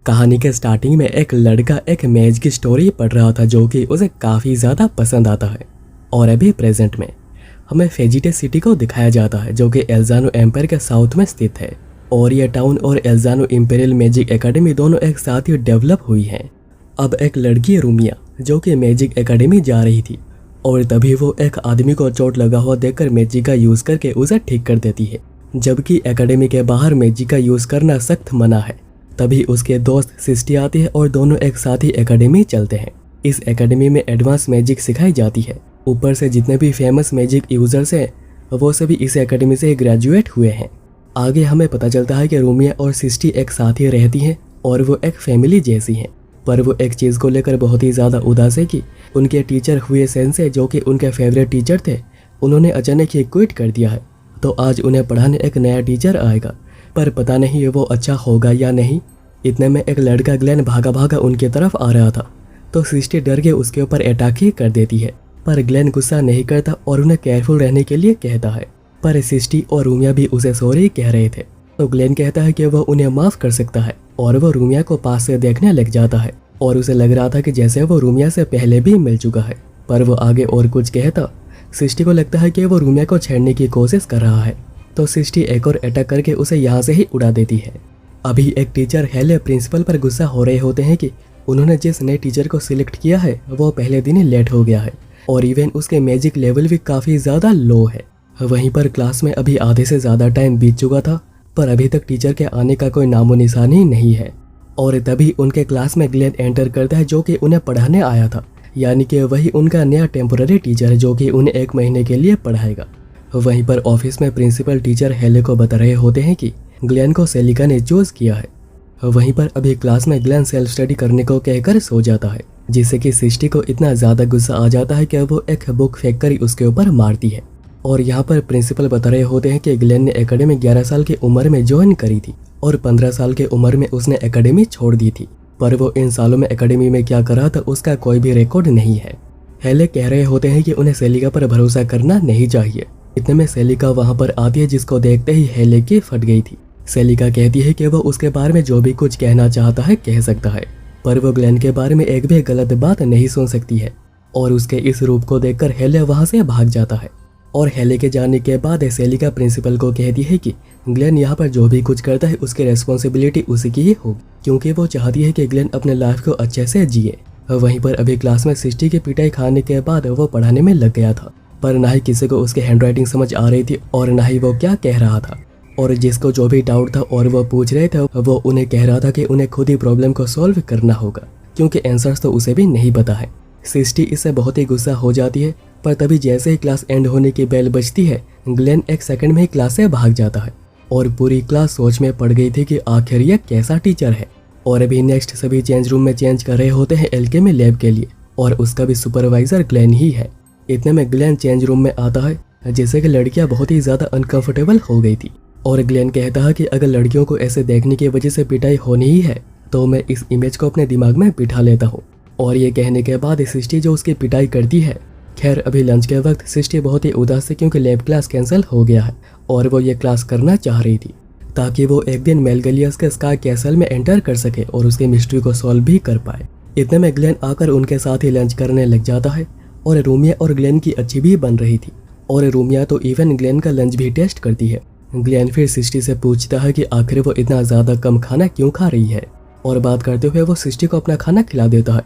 कहानी के स्टार्टिंग में एक लड़का एक मैच की स्टोरी पढ़ रहा था जो कि उसे काफ़ी ज़्यादा पसंद आता है। और अभी प्रेजेंट में हमें फेजिटे सिटी को दिखाया जाता है जो कि एल्जानो एम्पायर के साउथ में स्थित है। और ये टाउन और एल्जानो इंपेरियल मैजिक एकेडमी दोनों एक साथ ही डेवलप हुई हैं। अब एक लड़की रूमिया जो कि मैजिक एकेडमी जा रही थी और तभी वो एक आदमी को चोट लगा हुआ देखकर मैजिक का यूज़ करके उसे ठीक कर देती है, जबकि एकेडमी के बाहर मैजिक का यूज़ करना सख्त मना है। तभी उसके दोस्त सिस्टी आती है और दोनों एक साथ ही एकेडमी चलते हैं। इस एकेडमी में एडवांस मैजिक सिखाई जाती है। ऊपर से जितने भी फेमस मैजिक यूजर्स हैं वो सभी इस एकेडमी से ग्रेजुएट हुए हैं। आगे हमें पता चलता है कि रूमिया और सिस्टी एक साथ ही रहती हैं और वो एक फैमिली जैसी हैं। पर वो एक चीज़ को लेकर बहुत ही ज़्यादा उदास है कि उनके टीचर हुए सेंसे जो कि उनके फेवरेट टीचर थे, उन्होंने अचानक ही क्विट कर दिया है। तो आज उन्हें पढ़ाने एक नया टीचर आएगा, पर पता नहीं वो अच्छा होगा या नहीं। इतने में एक लड़का ग्लेन भागा भागा उनकी तरफ आ रहा था, तो सिस्टी डर के उसके ऊपर अटैक ही कर देती है। पर ग्लेन गुस्सा नहीं करता और उन्हें केयरफुल रहने के लिए कहता है। पर सिस्टी और रूमिया भी उसे सॉरी कह रहे थे, तो ग्लेन कहता है कि वह उन्हें माफ़ कर सकता है और वो रूमिया को पास से देखने लग जाता है। और उसे लग रहा था कि जैसे वो रूमिया से पहले भी मिल चुका है, पर वो आगे और कुछ कहता। सिस्टी को लगता है कि वो रूमिया को छेड़ने की कोशिश कर रहा है, तो सिस्टी एक और अटैक करके उसे यहाँ से ही उड़ा देती है। अभी एक टीचर हेले प्रिंसिपल पर गुस्सा हो रहे होते हैं कि उन्होंने जिस नए टीचर को सिलेक्ट किया है वो पहले दिन ही लेट हो गया है और इवन उसके मैजिक लेवल भी काफ़ी ज़्यादा लो है। वहीं पर क्लास में अभी आधे से ज़्यादा टाइम बीत चुका था, पर अभी तक टीचर के आने का कोई नामो निशान ही नहीं है। और तभी उनके क्लास में ग्लेन एंटर करता है जो कि उन्हें पढ़ाने आया था, यानी कि वही उनका नया टेम्पोररी टीचर है जो कि उन्हें 1 महीने के लिए पढ़ाएगा। वहीं पर ऑफिस में प्रिंसिपल टीचर हेले को बता रहे होते हैं कि ग्लेन को सेलिका ने चूज किया है। वहीं पर अभी क्लास में ग्लेन सेल्फ स्टडी करने को कहकर सो जाता है, जिससे कि सिस्टी को इतना ज़्यादा गुस्सा आ जाता है कि वो एक बुक फेंक कर उसके ऊपर मारती है। और यहाँ पर प्रिंसिपल बता रहे होते हैं कि ग्लेन ने एकेडमी 11 साल की उम्र में ज्वाइन करी थी और 15 साल की उम्र में उसने एकेडमी छोड़ दी थी, पर वो इन सालों में एकेडमी में क्या करा था उसका कोई भी रिकॉर्ड नहीं है। हेले कह रहे होते हैं कि उन्हें सेलिका पर भरोसा करना नहीं चाहिए। इतने में सेलिका वहाँ पर आती है, जिसको देखते ही हेले की फट गई थी। सेलिका कहती है कि वो उसके बारे में जो भी कुछ कहना चाहता है कह सकता है, पर वो ग्लेन के बारे में एक भी गलत बात नहीं सुन सकती है। और उसके इस रूप को देखकर हेले वहाँ से भाग जाता है। और हेले के जाने के बाद सेलिका प्रिंसिपल को कहती है कि ग्लेन यहाँ पर जो भी कुछ करता है उसकी रेस्पॉन्सिबिलिटी उसी की ही होगी, क्योंकि वो चाहती है कि ग्लेन अपने लाइफ को अच्छे से जिए। वहीं पर अभी क्लास में सिस्टी की पिटाई खाने के बाद वो पढ़ाने में लग गया था, पर ना ही किसी को उसकी हैंडराइटिंग समझ आ रही थी और ना ही वो क्या कह रहा था। और जिसको जो भी डाउट था और वो पूछ रहे थे वो उन्हें कह रहा था कि उन्हें खुद ही प्रॉब्लम को सॉल्व करना होगा, क्योंकि आंसर्स तो उसे भी नहीं पता है। सिस्टी इससे बहुत ही गुस्सा हो जाती है, पर तभी जैसे ही क्लास एंड होने की बेल बजती है ग्लेन 1 सेकंड में ही क्लास से भाग जाता है। और पूरी क्लास सोच में पड़ गई थी कि आखिर यह कैसा टीचर है। और अभी नेक्स्ट सभी चेंज रूम में चेंज कर रहे होते हैं एलकेमी लैब के लिए, और उसका भी सुपरवाइजर ग्लेन ही है। इतने में ग्लेन चेंज रूम में आता है, जिससे कि लड़कियां बहुत ही ज़्यादा अनकंफर्टेबल हो गई थी। और ग्लेन कहता है कि अगर लड़कियों को ऐसे देखने की वजह से पिटाई होनी ही है तो मैं इस इमेज को अपने दिमाग में बिठा लेता हूँ। और ये कहने के बाद सिस्टी जो उसकी पिटाई करती है। खैर अभी लंच के वक्त सिस्टी बहुत ही उदास है, क्योंकि लैब क्लास कैंसिल हो गया है और वो ये क्लास करना चाह रही थी ताकि वो एक दिन मेलगलियस के स्काई कैसल में एंटर कर सके और उसकी मिस्ट्री को सॉल्व भी कर पाए। इतने में ग्लेन आकर उनके साथ ही लंच करने लग जाता है और रूमिया और ग्लेन की अच्छी भी बन रही थी। और रूमिया तो इवन ग्लेन का लंच भी टेस्ट करती है। ग्लेन फिर सिस्टी से पूछता है कि आखिर वो इतना ज़्यादा कम खाना क्यों खा रही है, और बात करते हुए वो सिस्टी को अपना खाना खिला देता है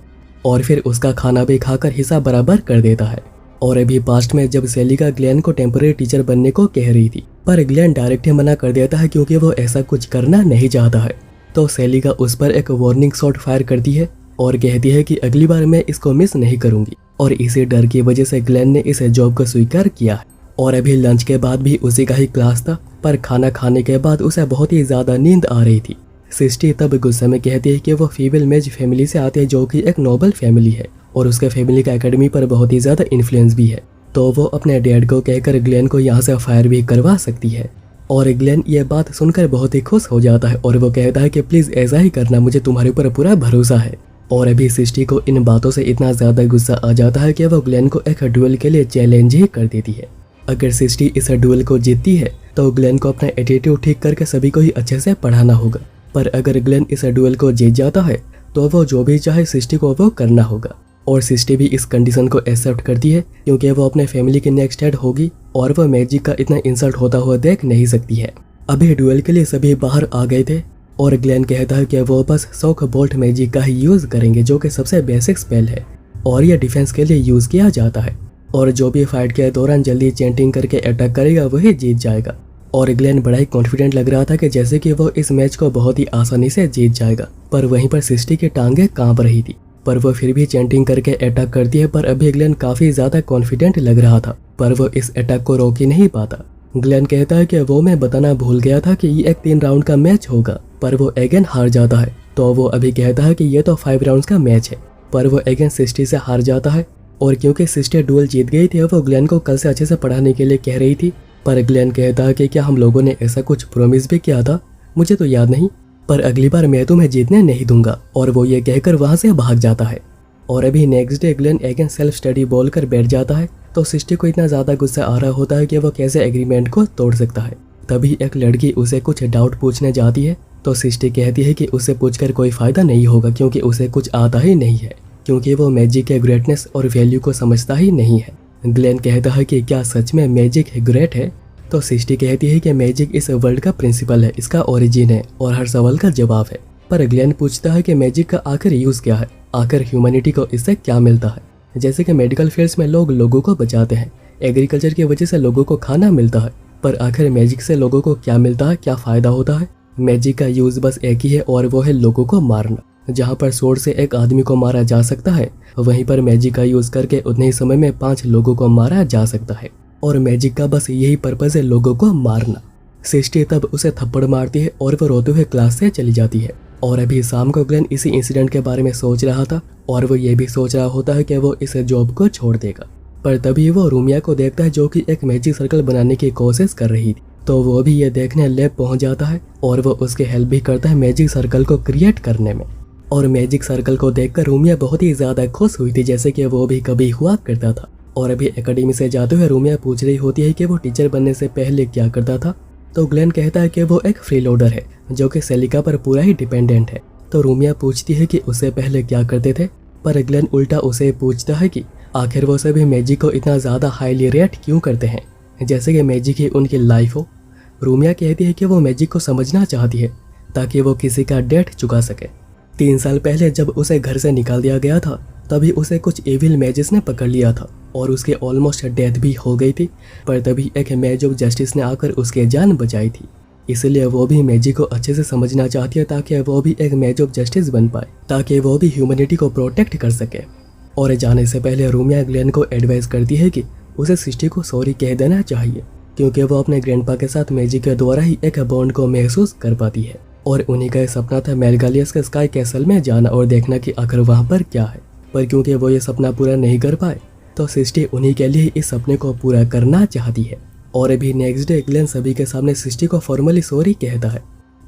और फिर उसका खाना भी खाकर हिस्सा बराबर कर देता है। और अभी पास्ट में जब सेलिका ग्लेन को टेम्पररी टीचर बनने को कह रही थी, पर ग्लेन डायरेक्ट ही मना कर देता है क्योंकि वो ऐसा कुछ करना नहीं चाहता है। तो सेलिका उस पर एक वार्निंग शॉट फायर करती है और कहती है कि अगली बार मैं इसको मिस नहीं करूंगी। और इसी डर की वजह से ग्लेन ने इस जॉब को स्वीकार किया है। और अभी लंच के बाद भी उसी का ही क्लास था, पर खाना खाने के बाद उसे बहुत ही ज़्यादा नींद आ रही थी। सिस्टी तब गुस्से में कहती है कि वो फीमेल मेज फैमिली से आते हैं जो कि एक नोबल फैमिली है और उसके फैमिली का एकेडमी पर बहुत ही ज़्यादा इन्फ्लुएंस भी है, तो वो अपने डैड को कहकर ग्लेन को यहाँ से फायर भी करवा सकती है। और ग्लेन ये बात सुनकर बहुत ही खुश हो जाता है और वो कहता है कि प्लीज़ ऐसा ही करना, मुझे तुम्हारे ऊपर पूरा भरोसा है। और अभी सिस्टी को इन बातों से इतना ज़्यादा गुस्सा आ जाता है कि वो ग्लेन को एक ड्यूल के लिए चैलेंज ही कर देती है। अगर सिस्टी इस ड्यूल को जीतती है तो ग्लेन को अपना एटीट्यूड ठीक करके सभी को ही अच्छे से पढ़ाना होगा, पर अगर ग्लेन इस डुएल को जीत जाता है तो वो जो भी चाहे सृष्टि को वो करना होगा। और सृष्टि भी इस कंडीशन को एक्सेप्ट करती है क्योंकि वो अपने फैमिली की नेक्स्ट हेड होगी और वो मैजिक का इतना इंसल्ट होता हुआ देख नहीं सकती है। अभी डुएल के लिए सभी बाहर आ गए थे और ग्लेन कहता है कि वो बस शॉक बोल्ट मैजिक का ही यूज करेंगे जो कि सबसे बेसिक स्पेल है और यह डिफेंस के लिए यूज किया जाता है और जो भी फाइट के दौरान जल्दी चैंटिंग करके अटैक करेगा वही जीत जाएगा। और ग्लेन बड़ा ही कॉन्फिडेंट लग रहा था कि जैसे कि वो इस मैच को बहुत ही आसानी से जीत जाएगा, पर वहीं पर सृष्टि की टांगें कांप रही थी पर वो फिर भी चैंटिंग करके अटैक करती है। पर अभी ग्लेन काफी ज्यादा कॉन्फिडेंट लग रहा था पर वो इस अटैक को रोक ही नहीं पाता। ग्लेन कहता है कि वो मैं बताना भूल गया था कि ये एक 3 राउंड का मैच होगा, पर वो अगेन हार जाता है। तो वो अभी कहता है कि ये तो 5 राउंड्स का मैच है, पर वो अगेन सृष्टि से हार जाता है। और क्योंकि सृष्टि डुएल जीत गई थी वो ग्लेन को कल से अच्छे से पढ़ाने के लिए कह रही थी, पर ग्लेन कहता है कि क्या हम लोगों ने ऐसा कुछ प्रॉमिस भी किया था, मुझे तो याद नहीं, पर अगली बार मैं तुम्हें जीतने नहीं दूंगा। और वो ये कहकर वहां से भाग जाता है। और अभी next day Glenn again self study बोलकर बैठ जाता है तो सृष्टि को इतना ज्यादा गुस्सा आ रहा होता है कि वो कैसे एग्रीमेंट को तोड़ सकता है। तभी एक लड़की उसे कुछ डाउट पूछने जाती है तो सृष्टि कहती है कि उसे पूछकर कोई फायदा नहीं होगा क्योंकि उसे कुछ आता ही नहीं है, क्योंकि वो मैजिक के ग्रेटनेस और वैल्यू को समझता ही नहीं है। ग्लेन कहता है कि क्या सच में मैजिक ग्रेट है? तो सृष्टि कहती है कि मैजिक इस वर्ल्ड का प्रिंसिपल है, इसका ओरिजिन है और हर सवाल का जवाब है। पर ग्लेन पूछता है कि मैजिक का आखिर यूज क्या है, आखिर ह्यूमैनिटी को इससे क्या मिलता है? जैसे कि मेडिकल फील्ड्स में लोग लोगों को बचाते हैं, एग्रीकल्चर की वजह से लोगों को खाना मिलता है, पर आखिर मैजिक से लोगों को क्या मिलता है, क्या फायदा होता है? मैजिक का यूज बस एक ही है और वो है लोगों को मारना। जहाँ पर सोर्ड से एक आदमी को मारा जा सकता है वहीं पर मैजिक का यूज करके उतने ही समय में 5 लोगों को मारा जा सकता है और मैजिक का बस यही पर्पज है, लोगों को मारना। सृष्टि तब उसे थप्पड़ मारती है और वो रोते हुए क्लास से चली जाती है। और अभी शाम को ग्लेन इसी इंसिडेंट के बारे में सोच रहा था और वो ये भी सोच रहा होता है कि वो इस जॉब को छोड़ देगा। पर तभी वो रूमिया को देखता है जो कि एक मैजिक सर्कल बनाने की कोशिश कर रही थी, तो वो भी ये देखने लैब पहुंच जाता है और वो उसके हेल्प भी करता है मैजिक सर्कल को क्रिएट करने में। और मैजिक सर्कल को देखकर रूमिया बहुत ही ज्यादा खुश हुई थी जैसे कि वो भी कभी हुआ करता था। और अभी एकेडमी से जाते हुए रूमिया पूछ रही होती है कि वो टीचर बनने से पहले क्या करता था। तो ग्लेन कहता है कि वो एक फ्रीलोडर है जो कि सेलिका पर पूरा ही डिपेंडेंट है। तो रूमिया पूछती है कि उससे पहले क्या करते थे, पर ग्लेन उल्टा उसे पूछता है कि आखिर वो सभी मैजिक को इतना ज़्यादा हाईली रेट क्यों करते हैं, जैसे कि मैजिक ही उनकी लाइफ हो। रूमिया कहती है कि वो मैजिक को समझना चाहती है ताकि वो किसी का डेट चुका सके। 3 साल पहले जब उसे घर से निकाल दिया गया था तभी उसे कुछ एविल मैजिस ने पकड़ लिया था और उसके ऑलमोस्ट डेथ भी हो गई थी, पर तभी एक मैज ऑफ जस्टिस ने आकर उसकी जान बचाई थी। इसलिए वो भी मैजिक को अच्छे से समझना चाहती है ताकि वो भी एक मैज ऑफ जस्टिस बन पाए, ताकि वो भी ह्यूमैनिटी को प्रोटेक्ट कर सके। और जाने से पहले रूमिया ग्लेन को एडवाइस करती है कि उसे सृष्टि को सॉरी कह देना चाहिए क्योंकि वो अपने ग्रैंडपा के साथ मैजिक के द्वारा ही एक बॉन्ड को महसूस कर पाती है। और उन्हीं का सपना था मेलगालियस के स्काई कैसल में जाना और देखना कि आखिर वहाँ पर क्या है, पर क्योंकि वो ये सपना पूरा नहीं कर पाए तो सृष्टि उन्हीं के लिए इस सपने को पूरा करना चाहती है। और अभी नेक्स्ट डे ग्लेन सभी के सामने सृष्टि को फॉर्मली सॉरी कहता है,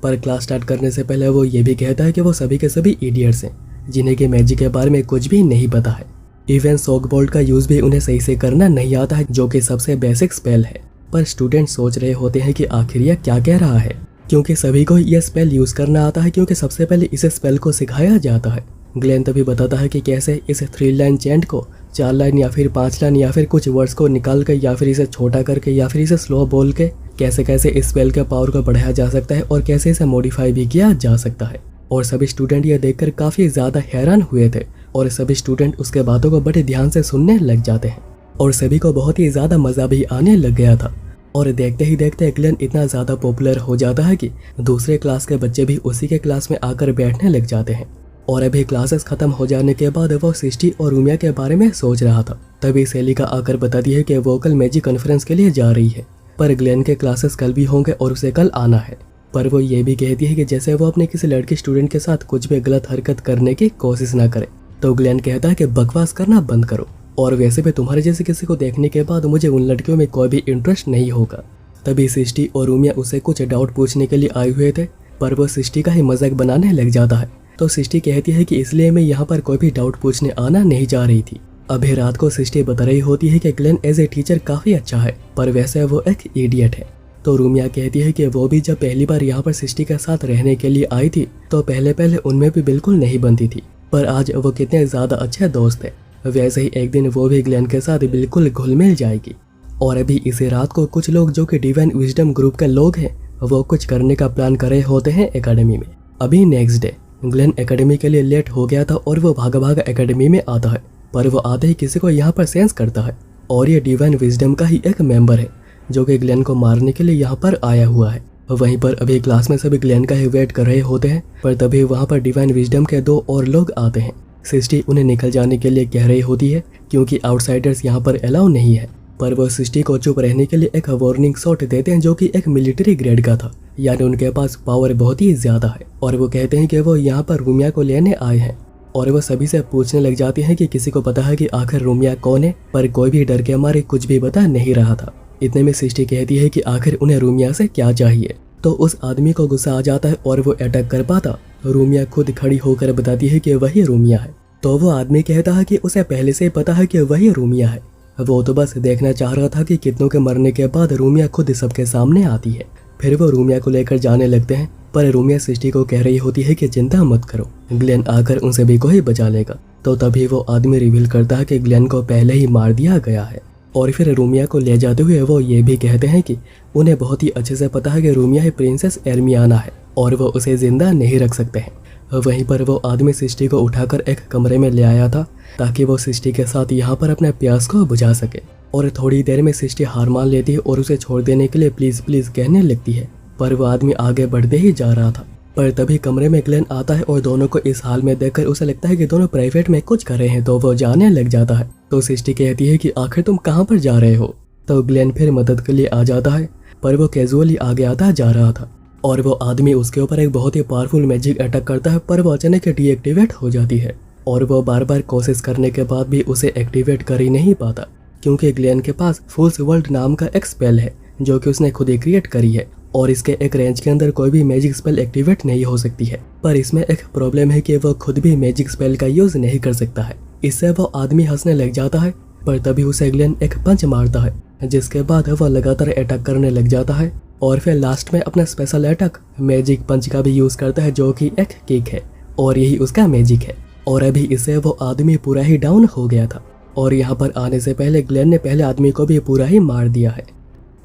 पर क्लास स्टार्ट करने से पहले वो ये भी कहता है कि वो सभी के सभी इडियट्स हैं जिन्हें कि मैजिक के बारे में कुछ भी नहीं पता है। इवन शॉक बोल्ट का यूज भी उन्हें सही से करना नहीं आता है जो कि सबसे बेसिक स्पेल है। पर स्टूडेंट सोच रहे होते हैं कि आखिर यह क्या कह रहा है, क्योंकि सभी को यह स्पेल यूज करना आता है क्योंकि सबसे पहले इस स्पेल को सिखाया जाता है। ग्लेन तभी बताता है कि कैसे इस 3 लाइन चैंट को 4 लाइन या फिर 5 लाइन या फिर कुछ वर्ड्स को निकाल कर या फिर इसे छोटा करके या फिर इसे स्लो बोल के कैसे कैसे इस स्पेल के पावर को बढ़ाया जा सकता है और कैसे इसे मॉडिफाई भी किया जा सकता है। और सभी स्टूडेंट ये देखकर काफी ज्यादा हैरान हुए थे और सभी स्टूडेंट उसके बातों को बड़े ध्यान से सुनने लग जाते हैं और सभी को बहुत ही ज्यादा मजा भी आने लग गया था। और देखते ही देखते ग्लेन इतना ज्यादा पॉपुलर हो जाता है कि दूसरे क्लास के बच्चे भी उसी के क्लास में आकर बैठने लग जाते हैं। और अभी क्लासेस खत्म हो जाने के बाद वो सृष्टि और रूमिया के बारे में सोच रहा था, तभी सेलिका आकर बताती है कि वो कल मैजिक कॉन्फ्रेंस के लिए जा रही है, पर ग्लेन के क्लासेस कल भी होंगे और उसे कल आना है। पर वो ये भी कहती है कि जैसे वो अपने किसी लड़की स्टूडेंट के साथ कुछ भी गलत हरकत करने की कोशिश ना करे। तो ग्लेन कहता है कि बकवास करना बंद करो, और वैसे भी तुम्हारे जैसे किसी को देखने के बाद मुझे उन लड़कियों में कोई भी इंटरेस्ट नहीं होगा। तभी सृष्टि और रूमिया उसे कुछ डाउट पूछने के लिए आए हुए थे, पर वो सृष्टि का ही मजाक बनाने लग जाता है। तो सृष्टि कहती है कि इसलिए मैं यहाँ पर कोई भी डाउट पूछने आना नहीं जा रही थी। अभी रात को सृष्टि बता रही होती है कि ग्लेन एज ए टीचर काफी अच्छा है, पर वैसे वो एक इडियट है। तो रूमिया कहती है कि वो भी जब पहली बार यहाँ पर सृष्टि के साथ रहने के लिए आई थी तो पहले पहले उनमें भी बिल्कुल नहीं बनती थी, पर आज वो कितने ज़्यादा अच्छे दोस्त थे। वैसे ही एक दिन वो भी ग्लेन के साथ बिल्कुल घुल मिल जाएगी। और अभी इसी रात को कुछ लोग जो कि डिवाइन विजडम ग्रुप के लोग हैं वो कुछ करने का प्लान कर रहे होते हैं एकेडमी में। अभी नेक्स्ट डे ग्लेन एकेडमी के लिए लेट हो गया था और वो भागा भागा एकेडमी में आता है, पर वो आते ही किसी को यहाँ पर सेंस करता है और ये डिवाइन विजडम का ही एक मेंबर है जो कि ग्लेन को मारने के लिए यहाँ पर आया हुआ है। वहीं पर अभी क्लास में सभी ग्लेन का ही वेट कर रहे होते हैं, पर तभी वहाँ पर डिवाइन विजडम के 2 और लोग आते हैं। सृष्टि उन्हें निकल जाने के लिए कह रही होती है क्योंकि आउटसाइडर्स यहाँ पर अलाउ नहीं है, पर वो सृष्टि को चुप रहने के लिए एक वार्निंग शॉट देते हैं जो कि एक मिलिट्री ग्रेड का था, यानी उनके पास पावर बहुत ही ज्यादा है। और वो कहते हैं कि वो यहाँ पर रूमिया को लेने आए हैं और वो सभी से पूछने लग जाती हैं कि किसी को पता है कि आखिर रूमिया कौन है, पर कोई भी डर के मारे कुछ भी बता नहीं रहा था। इतने में सृष्टि कहती है कि आखिर उन्हें रूमिया से क्या चाहिए, तो उस आदमी को गुस्सा आ जाता है और वो अटैक कर पाता। रूमिया खुद खड़ी होकर बताती है कि वही रूमिया है, तो वो आदमी कहता है कि उसे पहले से पता है कि वही रूमिया है, वो तो बस देखना चाह रहा था कि कितनों के मरने के बाद रूमिया खुद सबके सामने आती है। फिर वो रूमिया को लेकर जाने लगते हैं, पर रूमिया सृष्टि को कह रही होती है कि चिंता मत करो, ग्लेन आकर उन सभी को ही बचा लेगा। तो तभी वो आदमी रिवील करता है कि ग्लेन को पहले ही मार दिया गया है। और फिर रूमिया को ले जाते हुए वो ये भी कहते हैं कि उन्हें बहुत ही अच्छे से पता है कि रूमिया ही प्रिंसेस एर्मियाना है और वो उसे जिंदा नहीं रख सकते हैं। वहीं पर वो आदमी सृष्टि को उठाकर एक कमरे में ले आया था ताकि वो सृष्टि के साथ यहाँ पर अपने प्यास को बुझा सके। और थोड़ी देर में सृष्टि हार मान लेती है और उसे छोड़ देने के लिए प्लीज प्लीज कहने लगती है, पर वो आदमी आगे बढ़ते ही जा रहा था। पर तभी कमरे में ग्लेन आता है और दोनों को इस हाल में देखकर उसे लगता है कि दोनों प्राइवेट में कुछ कर रहे हैं, तो वो जाने लग जाता है। तो सृष्टि कहती है कि आखिर तुम कहाँ पर जा रहे हो, तो ग्लेन फिर मदद के लिए आ जाता है, पर वो कैजुअली आगे आता जा रहा था और वो आदमी उसके ऊपर एक बहुत ही पावरफुल मैजिक अटैक करता है, पर वो अचानक डीएक्टिवेट हो जाती है और वो बार बार कोशिश करने के बाद भी उसे एक्टिवेट कर ही नहीं पाता, क्योंकि ग्लेन के पास फूल्स वर्ल्ड नाम का एक स्पेल है जो कि उसने खुद ही क्रिएट करी है और इसके एक रेंज के अंदर कोई भी मैजिक स्पेल एक्टिवेट नहीं हो सकती है। पर इसमें एक प्रॉब्लम है कि वो खुद भी मैजिक स्पेल का यूज नहीं कर सकता है। इससे वो आदमी हंसने लग जाता है, पर तभी उसे ग्लेन एक पंच मारता है, जिसके बाद वो लगातार अटैक करने लग जाता है और फिर लास्ट में अपना स्पेशल अटैक मैजिक पंच का भी यूज करता है जो कि एक किक है और यही उसका मैजिक है। और अभी इससे वो आदमी पूरा ही डाउन हो गया था और यहाँ पर आने से पहले ग्लेन ने पहले आदमी को भी पूरा ही मार दिया है।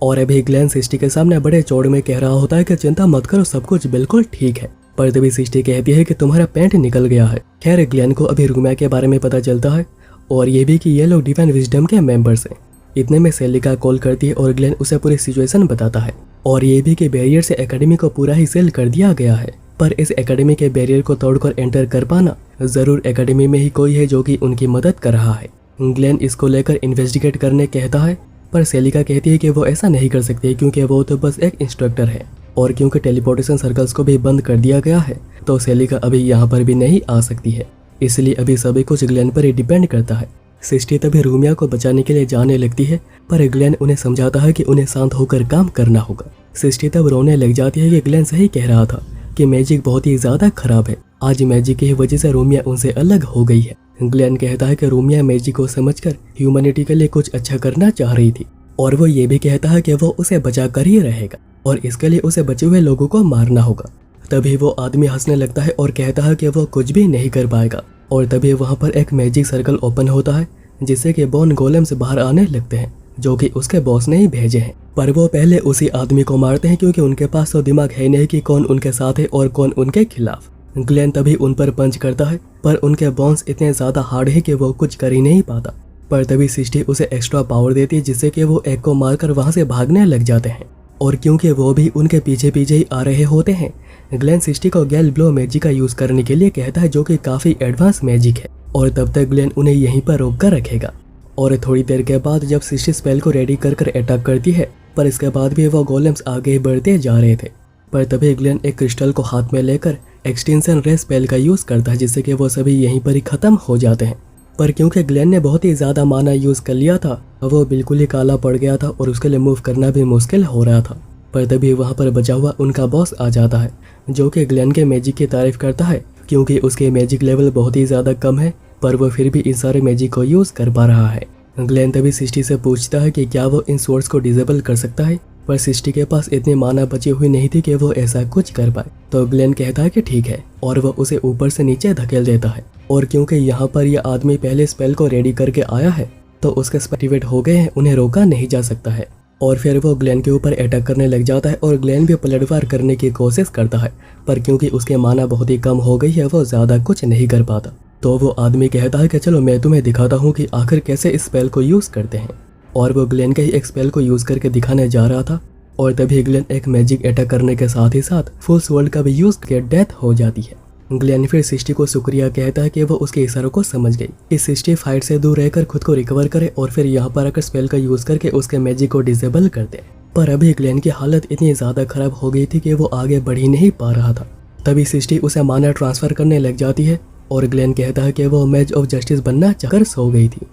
और अभी ग्लेन सृष्टि के सामने बड़े चौड़ में कह रहा होता है कि चिंता मत करो, सब कुछ बिल्कुल ठीक है। पर तभी सृष्टि कहती है कि तुम्हारा पैंट निकल गया है। खैर ग्लेन को अभी रूमिया के बारे में पता चलता है और ये भी कि ये लोग डिवाइन विजडम के मेंबर्स हैं। इतने में सेलिका कॉल करती है और ग्लेन उसे पूरी सिचुएशन बताता है और ये भी कि बैरियर से एकेडमी को पूरा ही सील कर दिया गया है, पर इस एकेडमी के बैरियर को तोड़कर एंटर कर पाना जरूर एकेडमी में ही कोई है जो कि उनकी मदद कर रहा है। ग्लेन इसको लेकर इन्वेस्टिगेट करने कहता है, पर सेलिका कहती है कि वो ऐसा नहीं कर सकती क्योंकि वो तो बस एक इंस्ट्रक्टर है और क्योंकि टेलीपोर्टेशन सर्कल्स को भी बंद कर दिया गया है तो सेलिका अभी यहाँ पर भी नहीं आ सकती है, इसलिए अभी सभी कुछ ग्लेन पर ही डिपेंड करता है। सृष्टि तभी रूमिया को बचाने के लिए जाने लगती है, पर ग्लेन उन्हें समझाता है कि उन्हें शांत होकर काम करना होगा। सृष्टि तब रोने लग जाती है कि ग्लेन सही कह रहा था कि मैजिक बहुत ही ज्यादा खराब है, आज मैजिक की वजह से रूमिया उनसे अलग हो गई है। ग्लेन कहता है कि रूमिया मैजिक को समझकर ह्यूमैनिटी के लिए कुछ अच्छा करना चाह रही थी और वो ये भी कहता है कि वो उसे बचा कर ही रहेगा और इसके लिए उसे बचे हुए लोगों को मारना होगा। तभी वो आदमी हंसने लगता है और कहता है कि वो कुछ भी नहीं कर पाएगा और तभी वहाँ पर एक मैजिक सर्कल ओपन होता है जिससे कि बोन गोलेम्स बाहर आने लगते हैं जो कि उसके बॉस ने ही भेजे हैं। पर वो पहले उसी आदमी को मारते हैं क्योंकि उनके पास तो दिमाग है नहीं कि कौन उनके साथ है और कौन उनके खिलाफ। ग्लेन तभी उन पर पंच करता है, पर उनके बॉन्स इतने ज्यादा हार्ड है कि वो कुछ कर ही नहीं पाता। पर तभी सृष्टि उसे एक्स्ट्रा पावर देती है जिससे कि वो एक को मारकर वहां से भागने लग जाते हैं और क्योंकि वो भी उनके पीछे पीछे ही आ रहे होते हैं, ग्लेन सृष्टि को गैल ब्लो मैजिक का यूज करने के लिए कहता है जो कि काफी एडवांस मैजिक है और तब तक ग्लेन उन्हें यहीं पर रोक कर रखेगा। और थोड़ी देर के बाद जब सृष्टि स्पेल को रेडी कर अटैक करती है, पर इसके बाद भी वो गोलेम्स आगे बढ़ते जा रहे थे। पर तभी ग्लेन एक क्रिस्टल को हाथ में लेकर एक्सटेंशन रे स्पेल का यूज करता है जिससे कि वो सभी यहीं पर ही खत्म हो जाते हैं। पर क्योंकि ग्लेन ने बहुत ही ज्यादा माना यूज कर लिया था, वो बिल्कुल ही काला पड़ गया था और उसके लिए मूव करना भी मुश्किल हो रहा था। पर तभी वहाँ पर बचा हुआ उनका बॉस आ जाता है जो कि ग्लेन के मैजिक की तारीफ करता है क्योंकि उसके मैजिक लेवल बहुत ही ज्यादा कम है, पर वो फिर भी इन सारे मैजिक को यूज कर पा रहा है। ग्लेन तभी सृष्टि से पूछता है कि क्या वो इन सोर्स को डिसेबल कर सकता है, पर सृष्टि के पास इतनी माना बची हुई नहीं थी कि वो ऐसा कुछ कर पाए। तो ग्लेन कहता है कि ठीक है, और वो उसे ऊपर से नीचे धकेल देता है। और क्योंकि यहाँ पर यह आदमी पहले स्पेल को रेडी करके आया है तो उसके स्पेल एक्टिवेट हो गए हैं, उन्हें रोका नहीं जा सकता है। और फिर वो ग्लेन के ऊपर अटैक करने लग जाता है और ग्लेन भी पलटवार करने की कोशिश करता है, पर क्योंकि उसके माना बहुत ही कम हो गई है वो ज़्यादा कुछ नहीं कर पाता। तो वो आदमी कहता है कि चलो मैं तुम्हें दिखाता हूँ कि आखिर कैसे इस स्पेल को यूज़ करते हैं। और वो ग्लेन के ही एक स्पेल को यूज़ करके दिखाने जा रहा था, और तभी ग्लेन एक मैजिक अटैक करने के साथ ही साथ फुल स्वर्ड का भी यूज़ करके डेथ हो जाती है। ग्लेन फिर सृष्टि को शुक्रिया कहता है कि वो उसके इशारों को समझ गई कि सृष्टि फाइट से दूर रहकर खुद को रिकवर करे और फिर यहाँ पर आकर स्पेल का यूज़ करके उसके मैजिक को डिसेबल कर दे। पर अभी ग्लेन की हालत इतनी ज़्यादा खराब हो गई थी कि वो आगे बढ़ ही नहीं पा रहा था। तभी सृष्टि उसे माना ट्रांसफ़र करने लग जाती है और ग्लेन कहता है कि वो मैच ऑफ जस्टिस बनना चाहकर सो गई थी।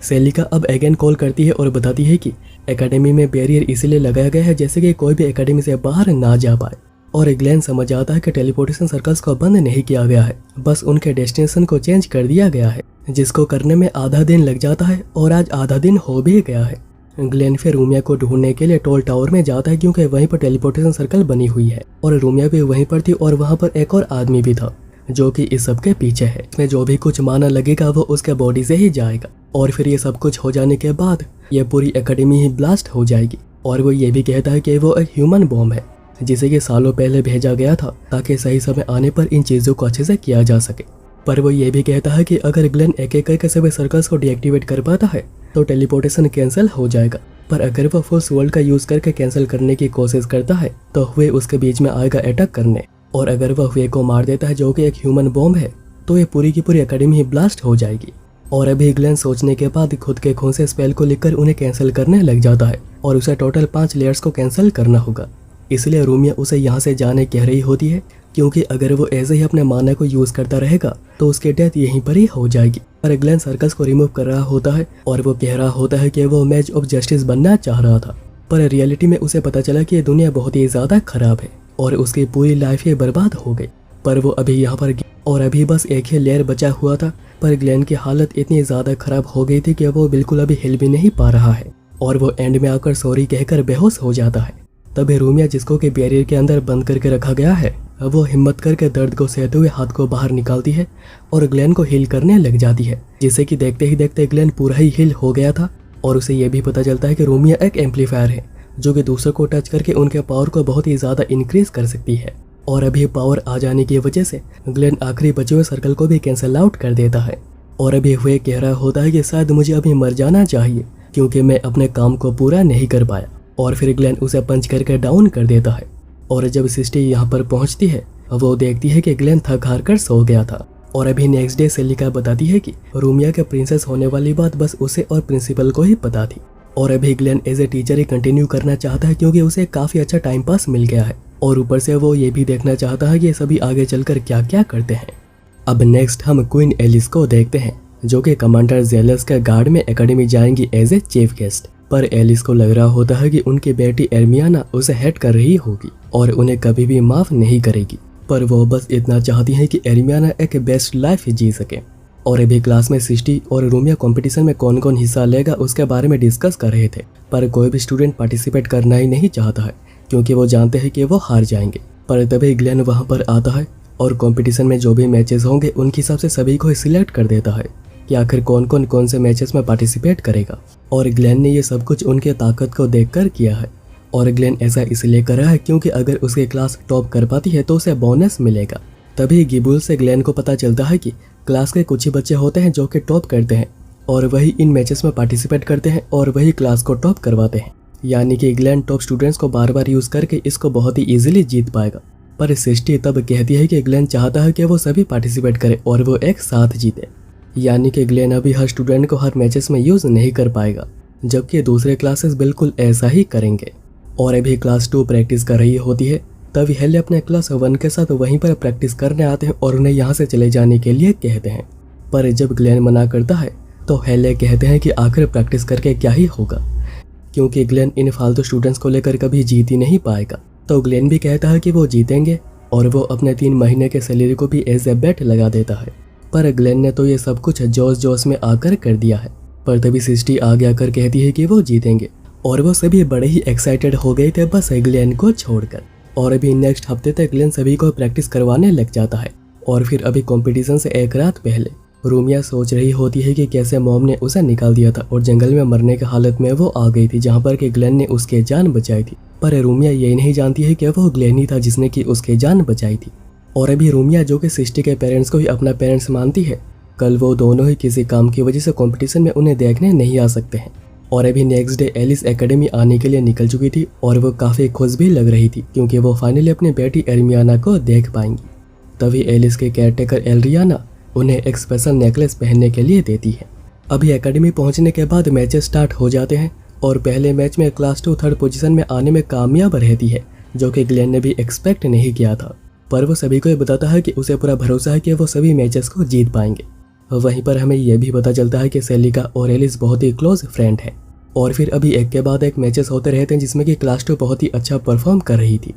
सेलिका अब अगेन कॉल करती है और बताती है कि एकेडमी में बैरियर इसलिए लगाया गया है जैसे कि कोई भी एकेडमी से बाहर ना जा पाए। और ग्लेन समझ आता है कि टेलीपोर्टेशन सर्कल्स को बंद नहीं किया गया है, बस उनके डेस्टिनेशन को चेंज कर दिया गया है, जिसको करने में आधा दिन लग जाता है और आज आधा दिन हो भी गया है। ग्लेन फिर रूमिया को ढूंढने के लिए टोल टावर में जाता है क्योंकि वहीं पर टेलीपोर्टेशन सर्कल बनी हुई है और रूमिया भी वहीं पर थी और वहाँ पर एक और आदमी भी था जो कि इस सब के पीछे है। इसमें जो भी कुछ माना लगेगा वो उसके बॉडी से ही जाएगा और फिर ये सब कुछ हो जाने के बाद ये पूरी एकेडमी ही ब्लास्ट हो जाएगी। और वो ये भी कहता है कि वो एक ह्यूमन बॉम्ब है जिसे कि सालों पहले भेजा गया था ताकि सही समय आने पर इन चीज़ों को अच्छे से किया जा सके। पर वो ये भी कहता है कि अगर ग्लेन एक एक करके सभी सर्कल्स को डीएक्टिवेट कर पाता है तो टेलीपोर्टेशन कैंसिल हो जाएगा, पर अगर वो फुल वर्ल्ड का यूज़ करके कैंसिल करने की कोशिश करता है तो हुए उसके बीच में आएगा अटैक करने, और अगर वह हुए को मार देता है जो कि एक ह्यूमन बॉम्ब है तो ये पूरी की पूरी एकेडमी ही ब्लास्ट हो जाएगी। और अभी ग्लेन सोचने के बाद खुद के खून से स्पेल को लिखकर उन्हें कैंसिल करने लग जाता है और उसे टोटल 5 लेयर्स को कैंसिल करना होगा। इसलिए रूमिया उसे यहाँ से जाने कह रही होती है क्योंकि अगर वो ऐसे ही अपने माना को यूज़ करता रहेगा तो उसकी डेथ यहीं पर ही हो जाएगी। पर ग्लेन सर्कस को रिमूव कर रहा होता है और वो कह रहा होता है कि वो मैच ऑफ जस्टिस बनना चाह रहा था, पर रियलिटी में उसे पता चला कि ये दुनिया बहुत ही ज़्यादा खराब है और उसकी पूरी लाइफ ही बर्बाद हो गई। पर वो अभी यहाँ पर और अभी बस एक ही लेयर बचा हुआ था, पर ग्लेन की हालत इतनी ज़्यादा खराब हो गई थी कि वो बिल्कुल अभी हिल भी नहीं पा रहा है और वो एंड में आकर सॉरी कहकर बेहोश हो जाता है। तभी रूमिया जिसको कि बैरियर के अंदर बंद करके रखा गया है वो हिम्मत करके दर्द को सहते हुए हाथ को बाहर निकालती है और ग्लेन को हील करने लग जाती है, जिसे कि देखते ही देखते ग्लेन पूरा ही हील हो गया था। और उसे ये भी पता चलता है कि रूमिया एक एम्पलीफायर है जो कि दूसरों को टच करके उनके पावर को बहुत ही ज़्यादा इंक्रीज कर सकती है। और अभी पावर आ जाने की वजह से ग्लेन आखिरी बचे हुए सर्कल को भी कैंसिल आउट कर देता है। और अभी हुए कह रहा होता है कि शायद मुझे अभी मर जाना चाहिए क्योंकि मैं अपने काम को पूरा नहीं कर पाया। और फिर ग्लेन उसे पंच करके डाउन कर देता है। और जब सृष्टि यहाँ पर पहुँचती है वो देखती है कि ग्लेन थक हार कर सो गया था। और अभी नेक्स्ट डे सेलिका बताती है कि रूमिया के प्रिंसेस होने वाली बात बस उसे और प्रिंसिपल को ही पता थी। और अभी ग्लेन एज ए टीचर ही कंटिन्यू करना चाहता है क्योंकि उसे काफ़ी अच्छा टाइम पास मिल गया है और ऊपर से वो ये भी देखना चाहता है कि ये सभी आगे चलकर क्या क्या करते हैं। अब नेक्स्ट हम क्वीन एलिस को देखते हैं जो कि कमांडर जेलस के गार्ड में एकेडमी जाएंगी एज ए चीफ गेस्ट। पर एलिस को लग रहा होता है कि उनकी बेटी एर्मियाना उसे हेट कर रही होगी और उन्हें कभी भी माफ नहीं करेगी, पर वो बस इतना चाहती है कि एर्मियाना एक बेस्ट लाइफ जी सके। और अभी क्लास में सृष्टि और रूमिया कंपटीशन में कौन कौन हिस्सा लेगा उसके बारे में डिस्कस कर रहे थे, पर कोई भी स्टूडेंट पार्टिसिपेट करना ही नहीं चाहता है क्योंकि वो जानते हैं कि वो हार जाएंगे। पर तभी ग्लेन वहाँ पर आता है और कंपटीशन में जो भी मैचेस होंगे उनके हिसाब से सभी को सिलेक्ट कर देता है कि आखिर कौन से मैचेस में पार्टिसिपेट करेगा। और ग्लेन ने ये सब कुछ उनके ताकत को देखकर किया है। और ग्लेन ऐसा इसलिए कर रहा है क्योंकि अगर उसकी क्लास टॉप कर पाती है तो उसे बोनस मिलेगा। तभी गिबुल से ग्लेन को पता चलता है कि क्लास के कुछ ही बच्चे होते हैं जो कि टॉप करते हैं और वही इन मैचेस में पार्टिसिपेट करते हैं और वही क्लास को टॉप करवाते हैं, यानी कि ग्लेन टॉप स्टूडेंट्स को बार बार यूज़ करके इसको बहुत ही ईजिली जीत पाएगा। पर सृष्टि तब कहती है कि ग्लेन चाहता है कि वो सभी पार्टिसिपेट करे और वो एक साथ जीते, यानी कि ग्लेन अभी हर स्टूडेंट को हर मैचेस में यूज़ नहीं कर पाएगा, जबकि दूसरे क्लासेस बिल्कुल ऐसा ही करेंगे। और अभी क्लास 2 प्रैक्टिस कर रही होती है, तभी हेले अपने क्लास 1 के साथ वहीं पर प्रैक्टिस करने आते हैं और उन्हें यहाँ से चले जाने के लिए कहते हैं। पर जब ग्लेन मना करता है तो हेले कहते हैं कि आखिर प्रैक्टिस करके क्या ही होगा, क्योंकि ग्लेन इन फालतू स्टूडेंट्स को लेकर कभी जीत ही नहीं पाएगा। तो ग्लेन भी कहता है कि वो जीतेंगे और वो अपने 3 महीने के सैलरी को भी एज ए बेट लगा देता है। पर ग्लेन ने तो ये सब कुछ जोश जोश में आकर कर दिया है। पर तभी सृष्टि आगे आकर कहती है कि वो जीतेंगे और वो सभी बड़े ही एक्साइटेड हो गए थे बस ग्लेन को छोड़कर। और अभी नेक्स्ट हफ्ते तक ग्लेन सभी को प्रैक्टिस करवाने लग जाता है। और फिर अभी कंपटीशन से एक रात पहले रूमिया सोच रही होती है कि कैसे मॉम ने उसे निकाल दिया था और जंगल में मरने की हालत में वो आ गई थी जहाँ पर कि ग्लेन ने उसके जान बचाई थी। पर रूमिया ये नहीं जानती है कि वो ग्लेन ही था जिसने की उसके जान बचाई थी। और अभी रूमिया जो कि सृष्टि के पेरेंट्स को ही अपना पेरेंट्स मानती है, कल वो दोनों ही किसी काम की वजह से कंपटीशन में उन्हें देखने नहीं आ सकते हैं। और अभी नेक्स्ट डे एलिस एकेडमी आने के लिए निकल चुकी थी और वो काफ़ी खुश भी लग रही थी क्योंकि वो फाइनली अपनी बेटी एरमियाना को देख पाएंगी। तभी एलिस के केयरटेकर एल्रियाना उन्हें एक स्पेशल नेकलेस पहनने के लिए देती है। अभी एकेडमी पहुंचने के बाद मैचेस स्टार्ट हो जाते हैं और पहले मैच में क्लास 2 थर्ड पोजीशन में आने में कामयाब रहती है, जो कि ग्लेन ने भी एक्सपेक्ट नहीं किया था। पर वो सभी को ये बताता है कि उसे पूरा भरोसा है कि वो सभी मैचेस को जीत पाएंगे। वहीं पर हमें यह भी पता चलता है कि सेलिका और एलिस बहुत ही क्लोज फ्रेंड है। और फिर अभी एक के बाद एक मैचेस होते रहते हैं जिसमें कि क्लास 2 बहुत ही अच्छा परफॉर्म कर रही थी।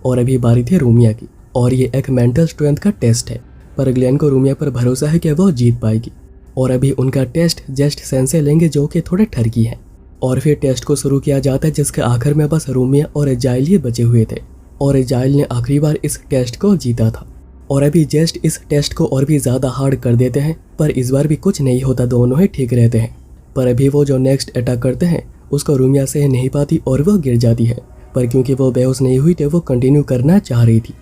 और अभी बारी थी रूमिया की और ये एक मेंटल स्ट्रेंथ का टेस्ट है, पर ग्लेन को रूमिया पर भरोसा है कि वो जीत पाएगी। और अभी उनका टेस्ट जस्ट सेंसे लेंगे जो कि थोड़े ठरकी है। और फिर टेस्ट को शुरू किया जाता है जिसके आखिर में बस रूमिया और जाइल ही बचे हुए थे और जाइल ने आखिरी बार इस टेस्ट को जीता था। और अभी जस्ट इस टेस्ट को और भी ज़्यादा हार्ड कर देते हैं, पर इस बार भी कुछ नहीं होता, दोनों ही ठीक रहते हैं। पर अभी वो जो नेक्स्ट अटैक करते हैं उसको रूमिया सह नहीं पाती और वो गिर जाती है। पर क्योंकि वो बेहोश नहीं हुई थी वो कंटिन्यू करना चाह रही थी।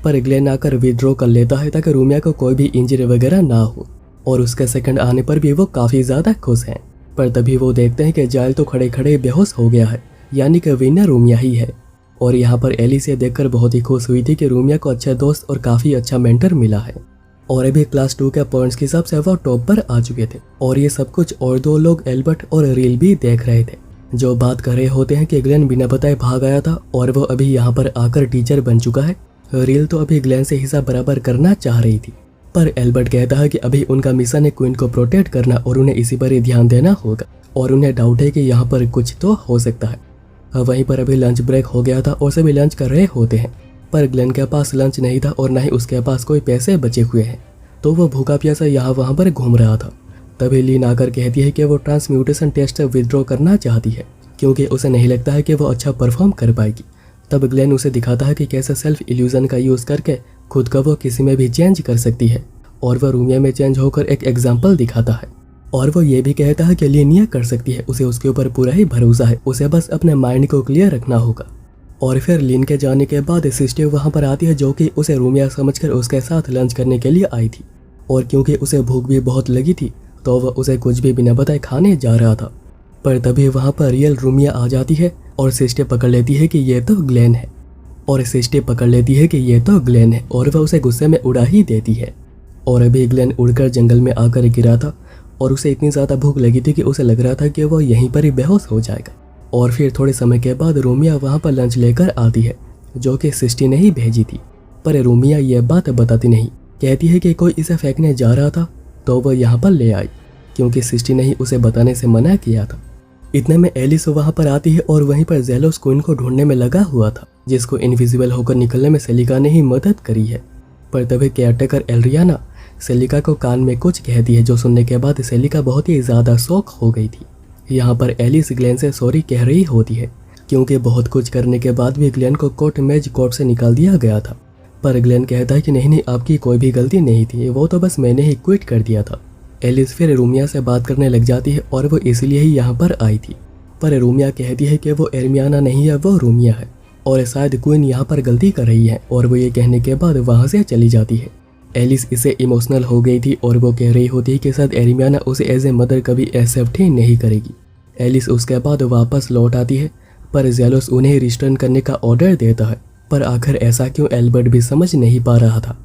पर ग्लेन आकर विड्रॉ कर लेता है ताकि रूमिया को कोई भी इंजरी वगैरह ना हो। और उसके सेकंड आने पर भी वो काफ़ी ज़्यादा खुश हैं। पर तभी वो देखते हैं कि जाइल तो खड़े खड़े बेहोश हो गया है, यानी कि विनर रूमिया ही है। और यहाँ पर एली से देखकर बहुत ही खुश हुई थी कि रूमिया को अच्छा दोस्त और काफ़ी अच्छा मेंटर मिला है। और अभी क्लास 2 के पॉइंट्स के हिसाब से वो टॉप पर आ चुके थे। और ये सब कुछ और दो लोग एल्बर्ट और रील भी देख रहे थे, जो बात कर रहे होते हैं कि ग्लेन बिना बताए भाग आया था और वो अभी यहाँ पर आकर टीचर बन चुका है। रील तो अभी ग्लेन से हिस्सा बराबर करना चाह रही थी, पर एल्बर्ट कहता है कि अभी उनका मिशन है क्वीन को प्रोटेक्ट करना और उन्हें इसी पर ही ध्यान देना होगा। और उन्हें डाउट है कि यहाँ पर कुछ तो हो सकता है। वहीं पर अभी लंच ब्रेक हो गया था और सभी लंच कर रहे होते हैं, पर ग्लेन के पास लंच नहीं था और ना ही उसके पास कोई पैसे बचे हुए हैं, तो वो भूखा प्यासा यहाँ वहाँ पर घूम रहा था। तभी लीन आकर कहती है कि वो ट्रांसम्यूटेशन टेस्ट से विड्रॉ करना चाहती है क्योंकि उसे नहीं लगता है कि वो अच्छा परफॉर्म कर पाएगी। तब ग्लेन उसे दिखाता है कि कैसे सेल्फ इल्यूजन का यूज़ करके खुद को वो किसी में भी चेंज कर सकती है। और वह रूमिया में चेंज होकर एक एग्जाम्पल दिखाता है। और वो ये भी कहता है कि लीन ये कर सकती है, उसे उसके ऊपर पूरा ही भरोसा है, उसे बस अपने माइंड को क्लियर रखना होगा। और फिर लीन के जाने के बाद सिस्टर वहाँ पर आती है जो कि उसे रूमिया समझकर उसके साथ लंच करने के लिए आई थी। और क्योंकि उसे भूख भी बहुत लगी थी तो वह उसे कुछ भी बिना बताए खाने जा रहा था। पर तभी वहाँ पर रियल रूमिया आ जाती है और सिस्टर पकड़ लेती है कि ये तो ग्लेन है। और सिस्टर पकड़ लेती है कि ये तो ग्लेन है और वह उसे गुस्से में उड़ा ही देती है। और अभी ग्लेन उड़कर जंगल में आकर गिरा था और उसे इतनी ज़्यादा भूख लगी थी कि उसे लग रहा था कि वह यहीं पर ही बेहोश हो जाएगा। और फिर थोड़े समय के बाद रूमिया वहाँ पर लंच लेकर आती है जो कि सिस्टर ने ही भेजी थी। पर रूमिया यह बात बताती नहीं, कहती है कि कोई इसे फेंकने जा रहा था तो वह यहाँ पर ले आई क्योंकि सिस्टर ने ही उसे बताने से मना किया था। इतने में एलिस वहाँ पर आती है और वहीं पर जेलोस क्वीन को ढूंढने में लगा हुआ था, जिसको इनविजिबल होकर निकलने में सेलिका ने ही मदद करी है। पर तभी केयरटेकर एल्रियाना सेलिका को कान में कुछ कहती है, जो सुनने के बाद सेलिका बहुत ही ज़्यादा शॉक हो गई थी। यहाँ पर एलिस ग्लेन से सॉरी कह रही होती है क्योंकि बहुत कुछ करने के बाद भी ग्लेन को कोर्ट मैच कोर्ट से निकाल दिया गया था। पर ग्लेन कहता है कि नहीं, आपकी कोई भी गलती नहीं थी, वो तो बस मैंने ही क्विट कर दिया था। एलिस फिर रूमिया से बात करने लग जाती है और वो इसलिए ही यहाँ पर आई थी। पर रूमिया कहती है कि वो एरमियाना नहीं है, वो रूमिया है और शायद क्वीन यहाँ पर गलती कर रही है। और वो ये कहने के बाद वहाँ से चली जाती है। एलिस इसे इमोशनल हो गई थी और वो कह रही होती है कि शायद एरमियाना उसे एज ए मदर कभी एक्सेप्ट ही नहीं करेगी। एलिस उसके बाद वापस लौट आती है, पर जेलोस उन्हें रिटर्न करने का ऑर्डर देता है। पर आखिर ऐसा क्यों एल्बर्ट भी समझ नहीं पा रहा था।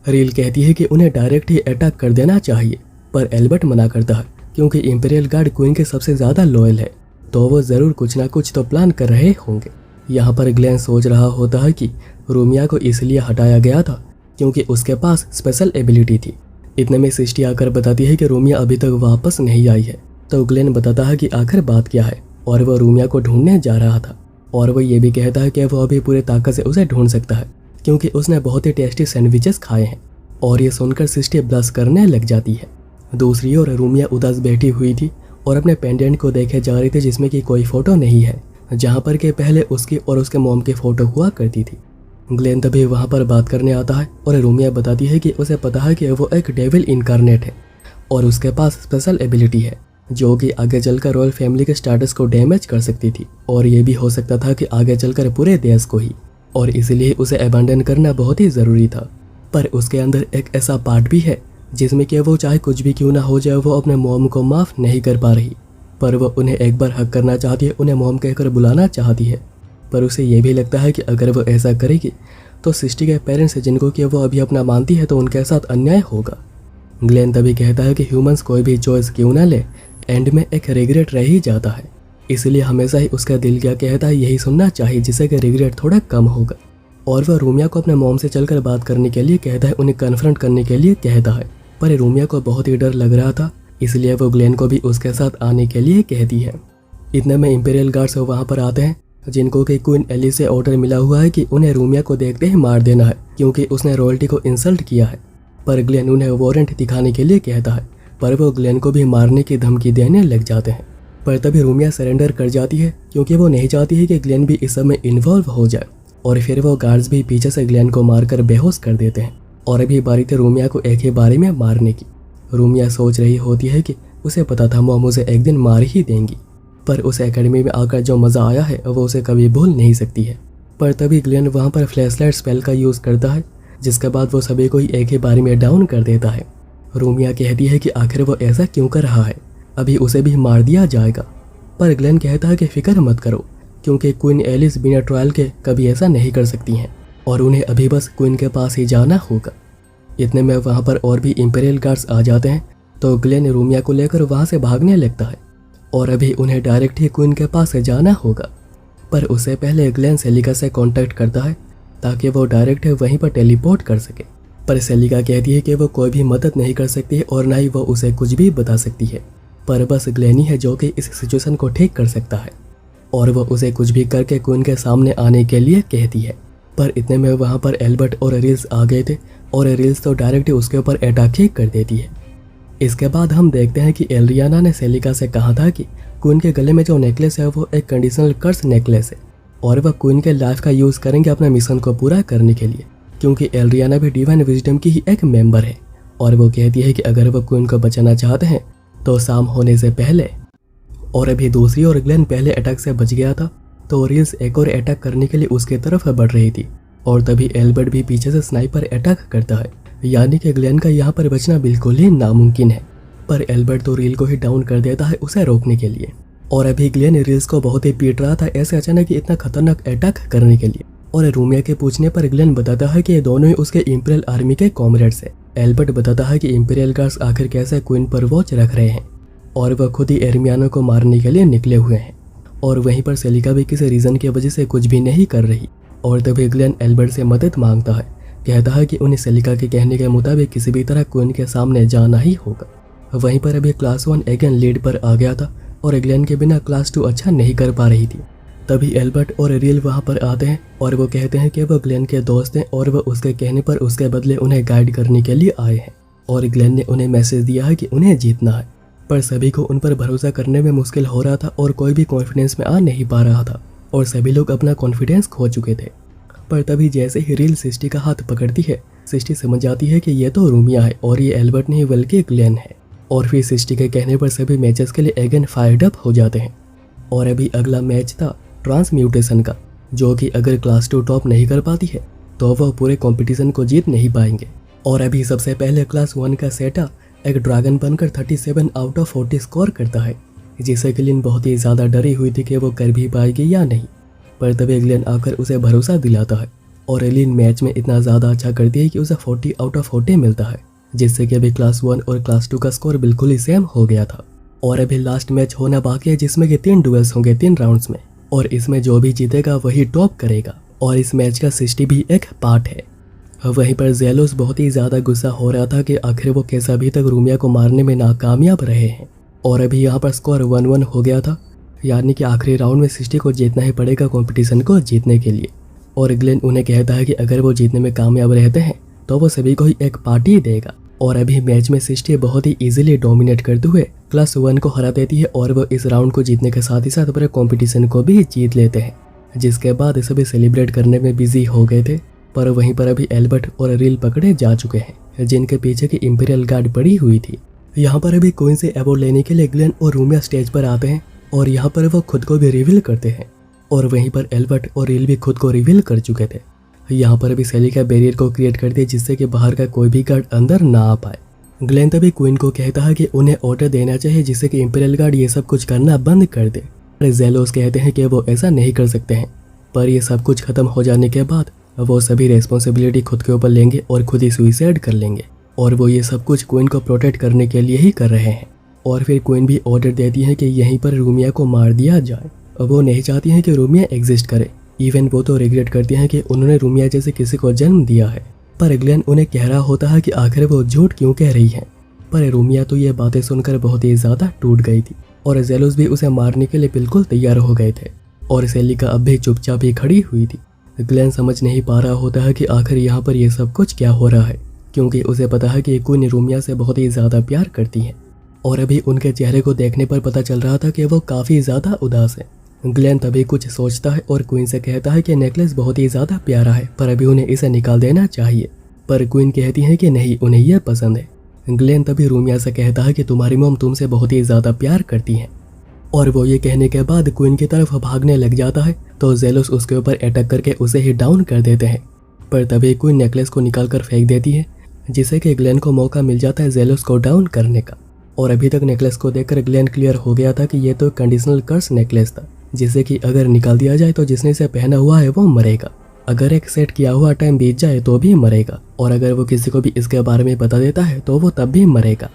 रील कहती है कि उन्हें डायरेक्ट ही अटैक कर देना चाहिए, पर एल्बर्ट मना करता है क्योंकि इंपीरियल गार्ड क्वीन के सबसे ज़्यादा लॉयल है, तो वो ज़रूर कुछ ना कुछ तो प्लान कर रहे होंगे। यहाँ पर ग्लेन सोच रहा होता है कि रूमिया को इसलिए हटाया गया था क्योंकि उसके पास स्पेशल एबिलिटी थी। इतने में सिस्टी आकर बताती है कि रूमिया अभी तक वापस नहीं आई है, तो ग्लेन बताता है कि आखिर बात क्या है और वह रूमिया को ढूंढने जा रहा था। और वह ये भी कहता है कि वह अभी पूरे ताकत से उसे ढूंढ सकता है क्योंकि उसने बहुत ही टेस्टी सैंडविचेस खाए हैं। और ये सुनकर सिस्टी ब्लश करने लग जाती है। दूसरी ओर रूमिया उदास बैठी हुई थी और अपने पेंडेंट को देखे जा रही थी जिसमें कि कोई फ़ोटो नहीं है, जहाँ पर कि पहले उसकी और उसके मॉम की फ़ोटो हुआ करती थी। ग्लेन तभी वहाँ पर बात करने आता है और रूमिया बताती है कि उसे पता है कि वो एक डेविल इनकारनेट है और उसके पास स्पेशल एबिलिटी है जो कि आगे चलकर रॉयल फैमिली के स्टेटस को डैमेज कर सकती थी और ये भी हो सकता था कि आगे चलकर पूरे देश को ही, और इसलिए उसे अबैंडन करना बहुत ही ज़रूरी था। पर उसके अंदर एक ऐसा पार्ट भी है जिसमें कि वो चाहे कुछ भी क्यों ना हो जाए वो अपने मॉम को माफ़ नहीं कर पा रही, पर वो उन्हें एक बार हक करना चाहती है, उन्हें मॉम कहकर बुलाना चाहती है। पर उसे ये भी लगता है कि अगर वो ऐसा करेगी तो सृष्टि के पेरेंट्स जिनको कि वो अभी अपना मानती है तो उनके साथ अन्याय होगा। ग्लेन तभी कहता है कि ह्यूमंस कोई भी चॉइस क्यों ना ले, एंड में एक रिग्रेट रह ही जाता है, इसलिए हमेशा ही उसका दिल क्या कहता है यही सुनना चाहिए जिससे कि रिग्रेट थोड़ा कम होगा। और वह रूमिया को अपने मॉम से चलकर बात करने के लिए कहता है, उन्हें कन्फ्रंट करने के लिए कहता है, पर रूमिया को बहुत ही डर लग रहा था, इसलिए वो ग्लेन को भी उसके साथ आने के लिए कहती है। इतने में इंपीरियल गार्ड्स वहाँ पर आते हैं जिनको कि क्वीन एलिस से ऑर्डर मिला हुआ है कि उन्हें रूमिया को देखते ही मार देना है क्योंकि उसने रॉयल्टी को इंसल्ट किया है। पर ग्लेन उन्हें वारंट दिखाने के लिए कहता है, पर वो ग्लेन को भी मारने की धमकी देने लग जाते हैं। पर तभी रूमिया सरेंडर कर जाती है क्योंकि वो नहीं चाहती है कि ग्लेन भी इस सब में इन्वॉल्व हो जाए, और फिर वो गार्ड्स भी पीछे से ग्लेन को मारकर बेहोश कर देते हैं और अभी बारी थी रूमिया को एक ही बारी में मारने की। रूमिया सोच रही होती है कि उसे पता था मॉम उसे एक दिन मार ही देंगी, पर उस एकेडमी में आकर जो मज़ा आया है वो उसे कभी भूल नहीं सकती है। पर तभी ग्लेन वहाँ पर फ्लैशलाइट स्पेल का यूज़ करता है जिसके बाद वो सभी को ही एक ही बारी में डाउन कर देता है। रूमिया कहती है कि आखिर वो ऐसा क्यों कर रहा है, अभी उसे भी मार दिया जाएगा। पर ग्लेन कहता है कि फिक्र मत करो क्योंकि क्वीन एलिस बिना ट्रायल के कभी ऐसा नहीं कर सकती हैं और उन्हें अभी बस क्वीन के पास ही जाना होगा। इतने में वहाँ पर और भी इंपीरियल गार्ड्स आ जाते हैं तो ग्लेन रूमिया को लेकर वहाँ से भागने लगता है और अभी उन्हें डायरेक्ट ही क्वीन के पास से जाना होगा। पर उससे पहले ग्लेन सेलिका से कांटेक्ट करता है ताकि वो डायरेक्ट वहीं पर टेलीपोर्ट कर सके। पर सेलिका कहती है कि वो कोई भी मदद नहीं कर सकती है और ना ही वो उसे कुछ भी बता सकती है, पर बस ग्लेन ही है जो कि इस सिचुएशन को ठीक कर सकता है और वो उसे कुछ भी करके क्वीन के सामने आने के लिए कहती है। पर इतने में वहाँ पर एल्बर्ट और रिल्स आ गए थे और रिल्स तो डायरेक्ट उसके ऊपर अटैक ही कर देती है। इसके बाद हम देखते हैं कि एल्रियाना ने सेलिका से कहा था कि क्वीन के गले में जो नेकलेस है वो एक कंडीशनल कर्स नेकलेस है और वह क्वीन के लाइफ का यूज़ करेंगे अपने मिशन को पूरा करने के लिए, क्योंकि एल्रियाना भी डिवाइन विजडम की ही एक मेंबर है और वो कहती है कि अगर वो क्वीन को बचाना चाहते हैं तो शाम होने से पहले। और अभी दूसरी ओर ग्लेन पहले अटैक से बच गया था तो रिल्स एक और अटैक करने के लिए उसकी तरफ बढ़ रही थी और तभी एल्बर्ट भी पीछे से स्नाइपर अटैक करता है, यानी कि ग्लेन का यहाँ पर बचना बिल्कुल ही नामुमकिन है। पर एल्बर्ट तो रील को ही डाउन कर देता है उसे रोकने के लिए और अभी ग्लेन रिल्स को बहुत ही पीट रहा था ऐसे अचानक इतना खतरनाक अटैक करने के लिए। और रूमिया के पूछने पर ग्लेन बताता है कि ये दोनों ही उसके इंपीरियल आर्मी के कॉमरेड्स हैं। एल्बर्ट बताता है कि इंपीरियल गार्ड्स आखिर कैसे क्वीन पर वॉच रख रहे हैं और वह खुद ही एर्मियानो को मारने के लिए निकले हुए हैं और वहीं पर सेलिका भी किसी रीज़न की वजह से कुछ भी नहीं कर रही। और तभी ग्लेन एल्बर्ट से मदद मांगता है, कहता है कि उन्हें सेलिका के कहने के मुताबिक किसी भी तरह क्वीन के सामने जाना ही होगा। वहीं पर अभी क्लास 1 अगेन लीड पर आ गया था और ग्लेन के बिना क्लास 2 अच्छा नहीं कर पा रही थी। तभी एल्बर्ट और रियल वहाँ पर आते हैं और वो कहते हैं कि वो ग्लेन के दोस्त हैं और वह उसके कहने पर उसके बदले उन्हें गाइड करने के लिए आए हैं और ग्लेन ने उन्हें मैसेज दिया है कि उन्हें जीतना है। पर सभी को उन पर भरोसा करने में मुश्किल हो रहा था और कोई भी कॉन्फिडेंस में आ नहीं पा रहा था और सभी लोग अपना कॉन्फिडेंस खो चुके थे। पर तभी जैसे ही रियल सृष्टि का हाथ पकड़ती है, सृष्टि समझ जाती है कि ये तो रूमिया है और ये एल्बर्ट नहीं बल्कि ग्लेन है। और फिर सृष्टि के कहने पर सभी मैचेस के लिए अगेन फायर्ड अप हो जाते हैं। और अभी अगला मैच था ट्रांसम्यूटेशन का, जो कि अगर क्लास 2 टॉप नहीं कर पाती है तो वह पूरे कंपटीशन को जीत नहीं पाएंगे। और अभी सबसे पहले क्लास 1 का सेटा एक ड्रैगन बनकर 37 आउट ऑफ 40 स्कोर करता है, जिससे ग्लेन बहुत ही ज़्यादा डरी हुई थी कि वो कर भी पाएगी या नहीं। पर तभी ग्लेन आकर उसे भरोसा दिलाता है और एलिन मैच में इतना ज़्यादा अच्छा करती है कि उसे 40 आउट ऑफ 40 मिलता है, जिससे कि अभी क्लास 1 और क्लास 2 का स्कोर बिल्कुल ही सेम हो गया था। और अभी लास्ट मैच होना बाकी है जिसमें कि 3 डुएल्स होंगे 3 राउंड्स में और इसमें जो भी जीतेगा वही टॉप करेगा और इस मैच का 60 भी एक पार्ट है। वहीं पर जेलोस बहुत ही ज़्यादा गुस्सा हो रहा था कि आखिर वो कैसे अभी तक रूमिया को मारने में नाकामयाब रहे हैं और अभी यहाँ पर स्कोर 1-1 हो गया था, यानी कि आखिरी राउंड में 60 को जीतना ही पड़ेगा कंपटीशन को जीतने के लिए। और ग्लेन उन्हें कहता है कि अगर वो जीतने में कामयाब रहते हैं तो वो सभी को ही एक पार्टी देगा और अभी मैच में सृष्टि बहुत ही इजीली डोमिनेट करते हुए क्लास 1 को हरा देती है और वो इस राउंड को जीतने के साथ ही साथ पूरे कंपटीशन को भी जीत लेते हैं, जिसके बाद सभी सेलिब्रेट करने में बिजी हो गए थे। पर वहीं पर अभी एल्बर्ट और रील पकड़े जा चुके हैं, जिनके पीछे की इंपीरियल गार्ड पड़ी हुई थी। यहाँ पर अभी क्वीन से अवार्ड लेने के लिए ग्लेन और रूमिया स्टेज पर आते हैं और यहाँ पर वो खुद को भी रिवील करते हैं और वहीं पर एल्बर्ट और रील भी खुद को रिवील कर चुके थे। यहाँ पर अभी सेलिका बैरियर को क्रिएट कर दिया जिससे कि बाहर का कोई भी गार्ड अंदर ना आ पाए। ग्लेन तभी क्वीन को कहता है कि उन्हें ऑर्डर देना चाहिए जिससे कि इंपीरियल गार्ड ये सब कुछ करना बंद कर दे। जेलोस कहते हैं कि वो ऐसा नहीं कर सकते हैं, पर ये सब कुछ खत्म हो जाने के बाद वो सभी रेस्पॉन्सिबिलिटी खुद के ऊपर लेंगे और खुद ही सुइसाइड कर लेंगे और वो ये सब कुछ क्वीन को प्रोटेक्ट करने के लिए ही कर रहे हैं। और फिर क्वीन भी ऑर्डर देती है कि यहीं पर रूमिया को मार दिया जाए। वो नहीं चाहती है कि रूमिया एग्जिस्ट करे, इवन वो तो रिग्रेट करती हैं कि उन्होंने रूमिया जैसे किसी को जन्म दिया है। पर ग्लेन उन्हें कह रहा होता है कि आखिर वो झूठ क्यों कह रही है। पर रूमिया तो ये बातें सुनकर बहुत ही ज़्यादा टूट गई थी और जेलोस भी उसे मारने के लिए बिल्कुल तैयार हो गए थे और सेलिका अब भी चुपचाप ही खड़ी हुई थी। ग्लेन समझ नहीं पा रहा होता है कि आखिर यहाँ पर ये सब कुछ क्या हो रहा है, क्योंकि उसे पता है कि क्वीन रूमिया से बहुत ही ज़्यादा प्यार करती है और अभी उनके चेहरे को देखने पर पता चल रहा था कि वो काफ़ी ज़्यादा उदास है। ग्लेन तभी कुछ सोचता है और क्वीन से कहता है कि नेकलेस बहुत ही ज़्यादा प्यारा है, पर अभी उन्हें इसे निकाल देना चाहिए। पर क्वीन कहती है कि नहीं, उन्हें यह पसंद है। ग्लेन तभी रूमिया से कहता है कि तुम्हारी मॉम तुमसे बहुत ही ज़्यादा प्यार करती हैं और वो ये कहने के बाद क्वीन की तरफ भागने लग जाता है तो जेलोस उसके ऊपर अटैक करके उसे ही डाउन कर देते हैं। पर तभी क्वीन नेकलेस को निकाल कर फेंक देती है जिससे कि ग्लेन को मौका मिल जाता है जेलोस को डाउन करने का। और अभी तक नेकलेस को देखकर ग्लेन क्लियर हो गया था कि ये तो कंडीशनल कर्स नेकलेस था, जिसे कि अगर निकाल दिया जाए तो जिसने इसे पहना हुआ है वो मरेगा, अगर एक सेट किया हुआ टाइम बीत जाए तो भी मरेगा, और अगर वो किसी को भी इसके बारे में बता देता है तो वो तब भी मरेगा।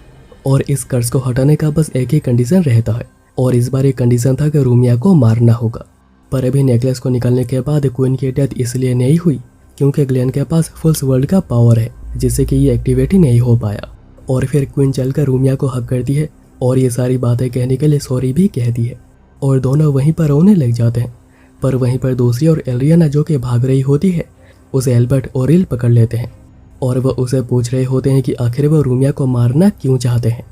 और इस कर्स को हटाने का बस एक ही कंडीशन रहता है और इस बार ये कंडीशन था कि रूमिया को मारना होगा। पर अभी नेकलेस को निकालने के बाद क्वीन की डेथ इसलिए नहीं हुई क्योंकि ग्लेन के पास फुल्स वर्ल्ड का पावर है जिससे कि ये एक्टिवेट ही नहीं हो पाया। और फिर क्वीन चलकर रूमिया को हक करती है और ये सारी बातें कहने के लिए सॉरी भी कहती है और दोनों वहीं पर रोने लग जाते हैं। पर वहीं पर दूसरी और एल्रियाना जो कि भाग रही होती है उसे एल्बर्ट और रील पकड़ लेते हैं और वह उसे पूछ रहे होते हैं कि आखिर वो रूमिया को मारना क्यों चाहते हैं।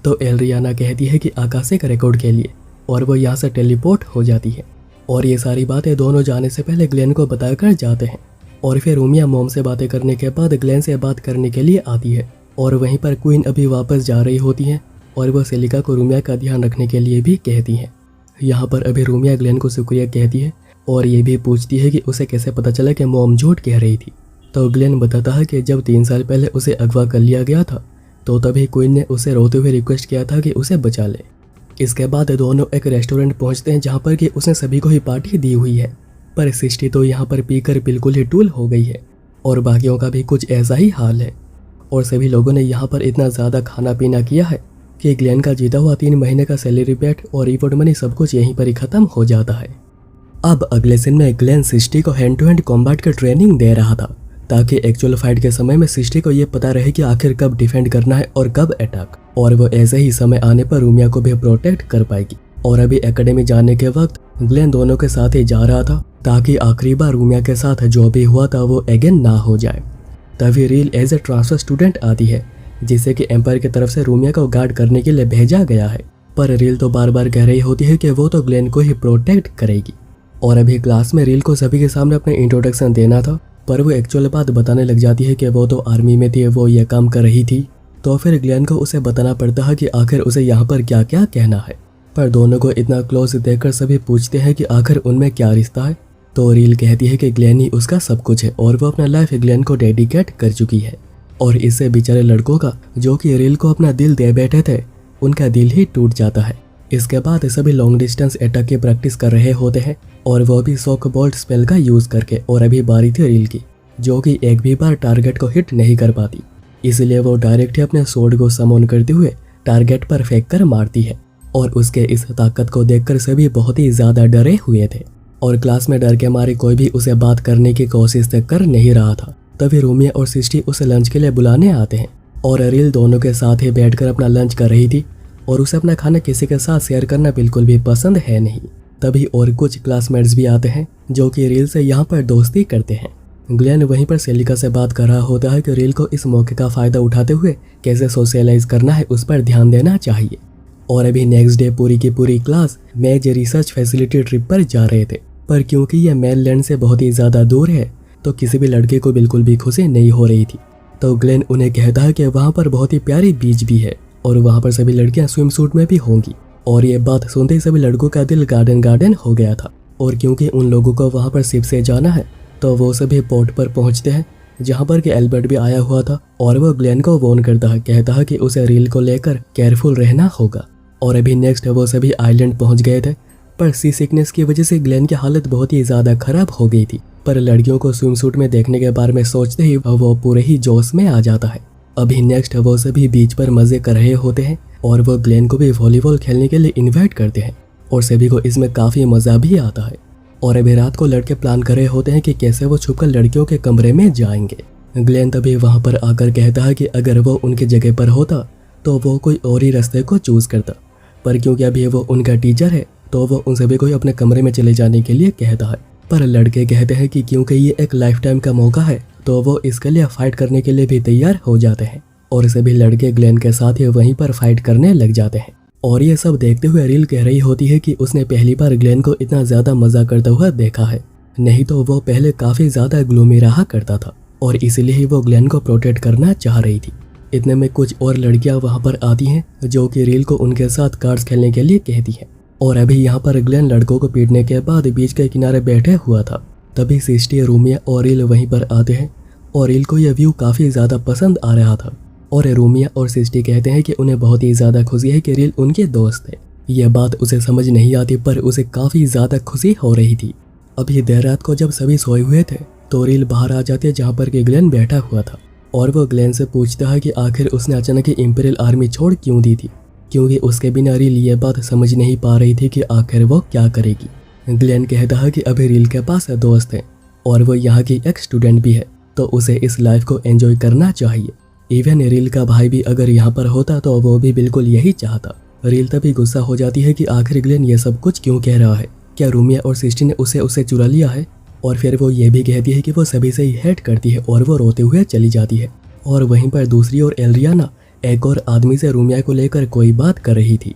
तो एल्रियाना कहती है कि आकाशिक रिकॉर्ड के लिए और वो यहाँ से टेलीपोर्ट हो जाती है। और ये सारी बातें दोनों जाने से पहले ग्लेन को बताकर जाते हैं। और फिर रूमिया मॉम से बातें करने के बाद ग्लेन से बात करने के लिए आती है और वहीं पर क्वीन अभी वापस जा रही होती है और वह सेलिका को रूमिया का ध्यान रखने के लिए भी कहती है। यहाँ पर अभी रूमिया ग्लेन को शुक्रिया कहती है और ये भी पूछती है कि उसे कैसे पता चला कि मॉम झूठ कह रही थी। तो ग्लेन बताता है कि जब 3 साल पहले उसे अगवा कर लिया गया था तो तभी क्वीन ने उसे रोते हुए रिक्वेस्ट किया था कि उसे बचा ले। इसके बाद दोनों एक रेस्टोरेंट पहुंचते हैं जहां पर कि उसने सभी को ही पार्टी दी हुई है, पर सृष्टि तो यहाँ पर पीकर बिल्कुल ही टूल हो गई है और बाकियों का भी कुछ ऐसा ही हाल है। और सभी लोगों ने यहाँ पर इतना ज़्यादा खाना पीना किया है कि ग्लेन का जीता हुआ 3 महीने का सैलरी पेड और रिवॉर्ड मनी सब कुछ यहीं पर ही खत्म हो जाता है। अब अगले सीन में ग्लेन सृष्टि को हैंड टू हैंड कॉम्बैट का ट्रेनिंग दे रहा था ताकि एक्चुअल फाइट के समय में सृष्टि को ये पता रहे कि आखिर कब डिफेंड करना है और कब अटैक, और वो ऐसे ही समय आने पर रूमिया को भी प्रोटेक्ट कर पाएगी। और अभी एकेडमी जाने के वक्त ग्लेन दोनों के साथ ही जा रहा था ताकि आखिरी बार रूमिया के साथ जो भी हुआ था वो अगेन ना हो जाए। तभी Reel as a transfer student आती है जिसे कि एम्पायर की तरफ से रूमिया को गार्ड करने के लिए भेजा गया है। पर रील तो बार बार कह रही होती है कि वो तो ग्लेन को ही प्रोटेक्ट करेगी। और अभी क्लास में रील को सभी के सामने अपने इंट्रोडक्शन देना था, पर वो एक्चुअल बात बताने लग जाती है कि वो तो आर्मी में थी, वो ये काम कर रही थी। तो फिर ग्लेन को उसे बताना पड़ता है कि आखिर उसे यहाँ पर क्या क्या कहना है। पर दोनों को इतना क्लोज देखकर सभी पूछते हैं कि आखिर उनमें क्या रिश्ता है। तो रील कहती है कि ग्लेन ही उसका सब कुछ है और वो अपना लाइफ ग्लेन को डेडिकेट कर चुकी है। और इससे बेचारे लड़कों का जो कि रील को अपना दिल दे बैठे थे उनका दिल ही टूट जाता है। इसके बाद सभी लॉन्ग डिस्टेंस अटैक की प्रैक्टिस कर रहे होते हैं और वो भी शॉक बोल्ट स्पेल का यूज करके। और अभी बारी थी रील की जो कि एक भी बार टारगेट को हिट नहीं कर पाती, इसलिए वो डायरेक्ट ही अपने स्वॉर्ड को समन करते हुए टारगेट पर फेंक कर मारती है। और उसके इस ताकत को देखकर सभी बहुत ही ज्यादा डरे हुए थे और क्लास में डर के मारे कोई भी उसे बात करने की कोशिश तक कर नहीं रहा था। तभी रूमिया और सृष्टि उसे लंच के लिए बुलाने आते हैं और रील दोनों के साथ ही बैठकर अपना लंच कर रही थी और उसे अपना खाना किसी के साथ शेयर करना बिल्कुल भी पसंद है नहीं। तभी और कुछ क्लासमेट्स भी आते हैं जो कि रील से यहाँ पर दोस्ती करते हैं ग्लेन वहीं पर सेलिका से बात कर रहा होता है कि रील को इस मौके का फ़ायदा उठाते हुए कैसे सोशलाइज करना है उस पर ध्यान देना चाहिए। और अभी नेक्स्ट डे पूरी की पूरी क्लास मेज रिसर्च फैसिलिटी ट्रिप पर जा रहे थे, पर क्योंकि यह मेनलैंड से बहुत ही ज़्यादा दूर है तो किसी भी लड़के को बिल्कुल भी खुशी नहीं हो रही थी। तो ग्लेन उन्हें कहता है कि वहाँ पर बहुत ही प्यारी बीच भी है और वहाँ पर सभी लड़कियाँ स्विम सूट में भी होंगी। और ये बात सुनते ही सभी लड़कों का दिल गार्डन गार्डन हो गया था। और क्योंकि उन लोगों को वहाँ पर शिप से जाना है तो वो सभी पोर्ट पर पहुँचते हैं, जहाँ पर कि एल्बर्ट भी आया हुआ था। और वो ग्लेन को वॉर्न करता है, कहता है कि उसे रील को लेकर केयरफुल रहना होगा। और अभी नेक्स्ट वो सभी आइलैंड पहुँच गए थे, पर सी सिकनेस की वजह से ग्लेन की हालत बहुत ही ज़्यादा खराब हो गई थी। पर लड़कियों को स्विम सूट में देखने के बारे में सोचते ही वो पूरे ही जोश में आ जाता है। अभी नेक्स्ट वो सभी बीच पर मज़े कर रहे होते हैं और वो ग्लेन को भी वॉलीबॉल खेलने के लिए इन्वाइट करते हैं और सभी को इसमें काफ़ी मज़ा भी आता है। और अभी रात को लड़के प्लान कर रहे होते हैं कि कैसे वो छुपकर लड़कियों के कमरे में जाएंगे। ग्लेन तभी वहाँ पर आकर कहता है कि अगर वो उनकी जगह पर होता तो वो कोई और ही रास्ते को चूज़ करता, पर क्योंकि अभी वो उनका टीचर है तो वो उन सभी को अपने कमरे में चले जाने के लिए कहता है। पर लड़के कहते हैं कि क्योंकि ये एक लाइफ टाइम का मौका है तो वो इसके लिए फाइट करने के लिए भी तैयार हो जाते हैं। और सभी लड़के ग्लेन के साथ ही वहीं पर फाइट करने लग जाते हैं। और ये सब देखते हुए रील कह रही होती है कि उसने पहली बार ग्लेन को इतना ज़्यादा मज़ा करता हुआ देखा है, नहीं तो वो पहले काफ़ी ज़्यादा ग्लूमी रहा करता था और इसीलिए ही वो ग्लेन को प्रोटेक्ट करना चाह रही थी। इतने में कुछ और लड़कियां वहां पर आती हैं जो कि रील को उनके साथ कार्ड्स खेलने के लिए कहती हैं। और अभी यहाँ पर ग्लेन लड़कों को पीटने के बाद बीच के किनारे बैठे हुआ था, तभी सिस्टी, रूमिया और रील वहीं पर आते हैं और रील को यह व्यू काफ़ी ज़्यादा पसंद आ रहा था। और रूमिया और सिस्टी कहते हैं कि उन्हें बहुत ही ज़्यादा खुशी है कि रील उनके दोस्त है। यह बात उसे समझ नहीं आती पर उसे काफ़ी ज़्यादा खुशी हो रही थी। अभी देर रात को जब सभी सोए हुए थे तो रील बाहर आ जाती है जहाँ पर कि ग्लेन बैठा हुआ था और वो ग्लेन से पूछता है कि आखिर उसने अचानक ही इंपीरियल आर्मी छोड़ क्यों दी थी, क्योंकि उसके बिना रील ये बात समझ नहीं पा रही थी कि आखिर वो क्या करेगी। ग्लेन कहता है कि अभी रील के पास दोस्त है और वो यहाँ की एक स्टूडेंट भी है तो उसे इस लाइफ को एंजॉय करना चाहिए। इवन रील का भाई भी अगर यहाँ पर होता तो वो भी बिल्कुल यही चाहता। रील तभी गुस्सा हो जाती है कि आखिर ग्लेन ये सब कुछ क्यों कह रहा है, क्या रूमिया और सिस्टी ने उसे चुरा लिया है। और फिर वो ये भी कहती है कि वो सभी से ही हेट करती है और वो रोते हुए चली जाती है। और वहीं पर दूसरी ओर एल्रियाना एक और आदमी से रूमिया को लेकर कोई बात कर रही थी।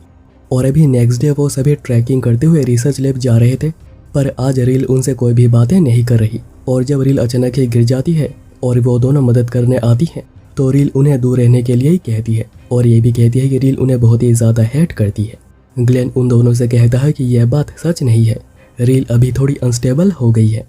और अभी नेक्स्ट डे वो सभी ट्रैकिंग करते हुए रिसर्च लैब जा रहे थे, पर आज रील उनसे कोई भी बातें नहीं कर रही। और जब रील अचानक ही गिर जाती है और वो दोनों मदद करने आती हैं तो रील उन्हें दूर रहने के लिए ही कहती है और ये भी कहती है कि रील उन्हें बहुत ही ज़्यादा हेट करती है। ग्लेन उन दोनों से कहता है कि यह बात सच नहीं है, रील अभी थोड़ी अनस्टेबल हो गई है,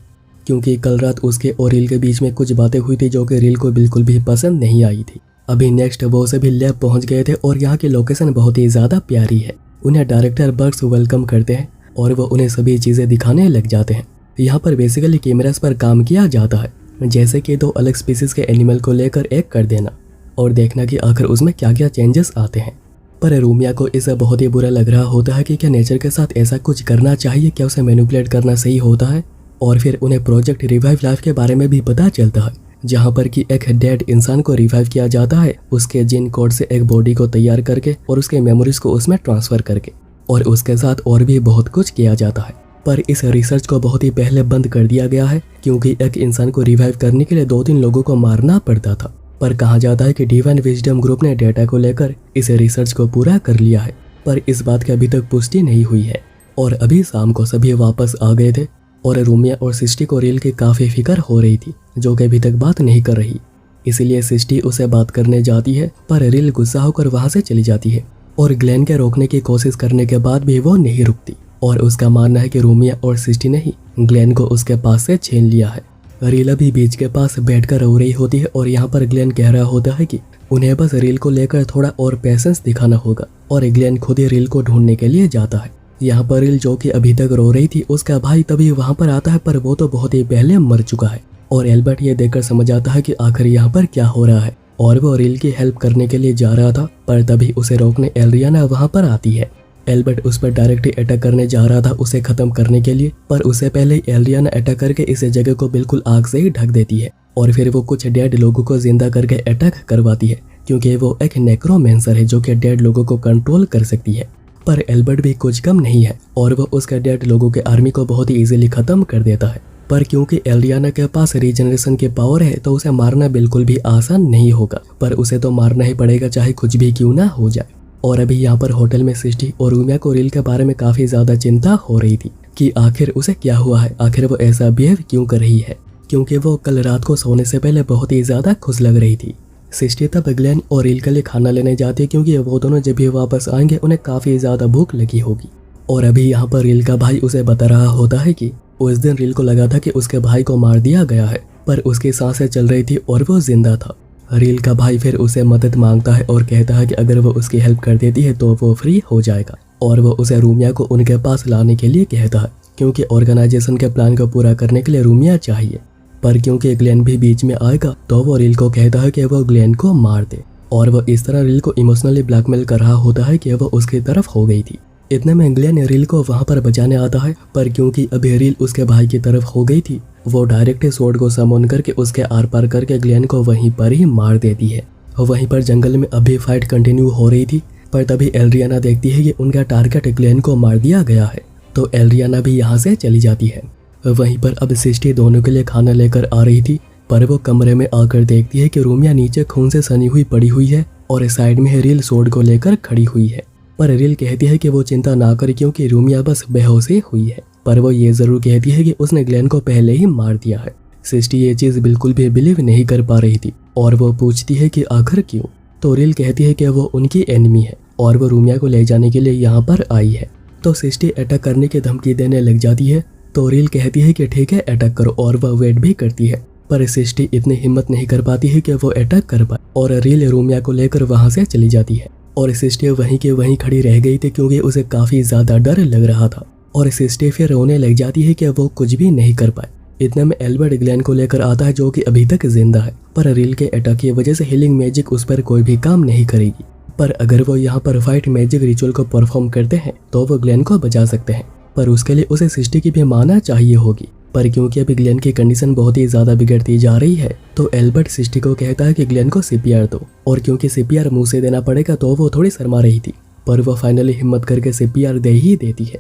क्योंकि कल रात उसके और रील के बीच में कुछ बातें हुई थी जो कि रील को बिल्कुल भी पसंद नहीं आई थी। अभी नेक्स्ट वो सभी लैब पहुंच गए थे और यहाँ की लोकेशन बहुत ही ज़्यादा प्यारी है। उन्हें डायरेक्टर बर्ग्स वेलकम करते हैं और वो उन्हें सभी चीज़ें दिखाने लग जाते हैं। यहाँ पर बेसिकली कैमरास पर काम किया जाता है, जैसे कि दो अलग स्पीसीज के एनिमल को लेकर एक कर देना और देखना कि आखिर उसमें क्या क्या चेंजेस आते हैं। पर रूमिया को इससे बहुत ही बुरा लग रहा होता है कि क्या नेचर के साथ ऐसा कुछ करना चाहिए, क्या उसे मैनिपुलेट करना सही होता है। और फिर उन्हें प्रोजेक्ट रिवाइव लाइफ के बारे में भी पता चलता है, जहाँ पर कि एक डेड इंसान को रिवाइव किया जाता है उसके जीन कोड से एक बॉडी को तैयार करके और उसके मेमोरीज को उसमें ट्रांसफ़र करके, और उसके साथ और भी बहुत कुछ किया जाता है। पर इस रिसर्च को बहुत ही पहले बंद कर दिया गया है, क्योंकि एक इंसान को रिवाइव करने के लिए 2-3 लोगों को मारना पड़ता था। पर कहा जाता है कि डिवाइन विजडम ग्रुप ने डेटा को लेकर इस रिसर्च को पूरा कर लिया है, पर इस बात की अभी तक पुष्टि नहीं हुई है। और अभी शाम को सभी वापस आ गए थे और रूमिया और सिस्टी को रील की काफ़ी फिक्र हो रही थी, जो कि अभी तक बात नहीं कर रही। इसलिए सिस्टी उसे बात करने जाती है, पर रील गुस्सा होकर वहाँ से चली जाती है और ग्लेन के रोकने की कोशिश करने के बाद भी वो नहीं रुकती और उसका मानना है कि रूमिया और सिस्टी ने ही ग्लेन को उसके पास से छीन लिया है। रील अभी बीच के पास बैठकर रो रही होती है और यहाँ पर ग्लेन कह रहा होता है कि उन्हें बस रील को लेकर थोड़ा और पेशेंस दिखाना होगा, और ग्लेन खुद ही रील को ढूंढने के लिए जाता है। यहाँ पर रील, जो कि अभी तक रो रही थी, उसका भाई तभी वहाँ पर आता है, पर वो तो बहुत ही पहले मर चुका है। और एल्बर्ट ये देखकर समझ आता है कि आखिर यहाँ पर क्या हो रहा है और वो रील की हेल्प करने के लिए जा रहा था, पर तभी उसे रोकने एल्रियाना वहाँ पर आती है। एल्बर्ट उस पर डायरेक्टली अटैक करने जा रहा था उसे खत्म करने के लिए, पर उससे पहले ही एल्रियाना अटैक करके इस जगह को बिल्कुल आग से ही ढक देती है और फिर वो कुछ डेड लोगों को जिंदा करके अटैक करवाती है, क्योंकि वो एक नेक्रोमेंसर है जो कि डेड लोगों को कंट्रोल कर सकती है। पर एल्बर्ट भी कुछ कम नहीं है और वो उसके डेड लोगों के आर्मी को बहुत ही इजीली खत्म कर देता है। पर क्योंकि एलियाना के पास रीजनरेशन की पावर है तो उसे मारना बिल्कुल भी आसान नहीं होगा, पर उसे तो मारना ही पड़ेगा चाहे कुछ भी क्यों ना हो जाए। और अभी यहाँ पर होटल में सृष्टि और रूमिया को रील के बारे में काफी ज्यादा चिंता हो रही थी कि आखिर उसे क्या हुआ है, आखिर वो ऐसा बिहेव क्यों कर रही है, क्योंकि वो कल रात को सोने से पहले बहुत ही ज्यादा खुश लग रही थी। सृष्टि तब ग्लेन और रील के लिए खाना लेने जाती है क्योंकि वो दोनों जब भी वापस आएंगे उन्हें काफी ज्यादा भूख लगी होगी। और अभी यहाँ पर रील का भाई उसे बता रहा होता है कि उस दिन रील को लगा था कि उसके भाई को मार दिया गया है, पर उसकी सांसें चल रही थी और वो जिंदा था। रील का भाई फिर उसे मदद मांगता है और कहता है कि अगर वो उसकी हेल्प कर देती है तो वो फ्री हो जाएगा, और वो उसे रूमिया को उनके पास लाने के लिए कहता है क्योंकि ऑर्गेनाइजेशन के प्लान को पूरा करने के लिए रूमिया चाहिए। पर क्योंकि ग्लेन भी बीच में आएगा तो वो रील को कहता है कि वो ग्लेन को मार दे, और वो इस तरह रील को इमोशनली ब्लैकमेल कर रहा होता है कि वो उसकी तरफ हो गई थी। इतने में ग्लेन रील को वहां पर बचाने आता है, पर क्योंकि अभी रील उसके भाई की तरफ हो गई थी वो डायरेक्ट स्वॉर्ड को समन करके उसके आर पार करके ग्लेन को वहीं पर ही मार देती है। वहीं पर जंगल में अभी फाइट कंटिन्यू हो रही थी, पर तभी एल्ड्रियाना देखती है कि उनका टारगेट ग्लेन को मार दिया गया है, तो एल्ड्रियाना भी यहाँ से चली जाती है। वहीं पर अब सृष्टि दोनों के लिए खाना लेकर आ रही थी, पर वो कमरे में आकर देखती है कि रूमिया नीचे खून से सनी हुई पड़ी हुई है और साइड में रील स्वॉर्ड को लेकर खड़ी हुई है। पर रील कहती है कि वो चिंता ना करे क्योंकि रूमिया बस बेहोश हुई है, पर वो ये जरूर कहती है कि उसने ग्लेन को पहले ही मार दिया है। सृष्टि ये चीज बिल्कुल भी बिलीव नहीं कर पा रही थी और वो पूछती है कि आखिर क्यों, तो रील कहती है कि वो उनकी एनिमी है और वो रूमिया को ले जाने के लिए यहाँ पर आई है। तो सृष्टि अटैक करने की धमकी देने लग जाती है, तो रील कहती है कि ठीक है अटैक करो, और वह वेट भी करती है, पर सृष्टि इतनी हिम्मत नहीं कर पाती है कि वो अटैक कर पाए, और रील रूमिया को लेकर वहां से चली जाती है। और सृष्टि वहीं के वहीं खड़ी रह गई थी क्योंकि उसे काफी ज्यादा डर लग रहा था, और सृष्टि फिर रोने लग जाती है कि वो कुछ भी नहीं कर पाए। इतने में एल्बर्ट ग्लेन को लेकर आता है जो कि अभी तक जिंदा है, पर रील के अटैक की वजह से हीलिंग मैजिक उस पर कोई भी काम नहीं करेगी, पर अगर वो यहाँ पर फाइट मैजिक रिचुअल को परफॉर्म करते हैं तो वो ग्लेन को बचा सकते हैं, पर उसके लिए उसे सृष्टि की भी मानना चाहिए होगी। पर क्योंकि अभी ग्लेन की कंडीशन बहुत ही ज्यादा बिगड़ती जा रही है तो एल्बर्ट सृष्टि को कहता है कि ग्लेन को सीपीआर दो, और क्योंकि सीपीआर मुंह से देना पड़ेगा तो वो थोड़ी शर्मा रही थी, पर वो फाइनली हिम्मत करके सीपीआर दे ही देती है।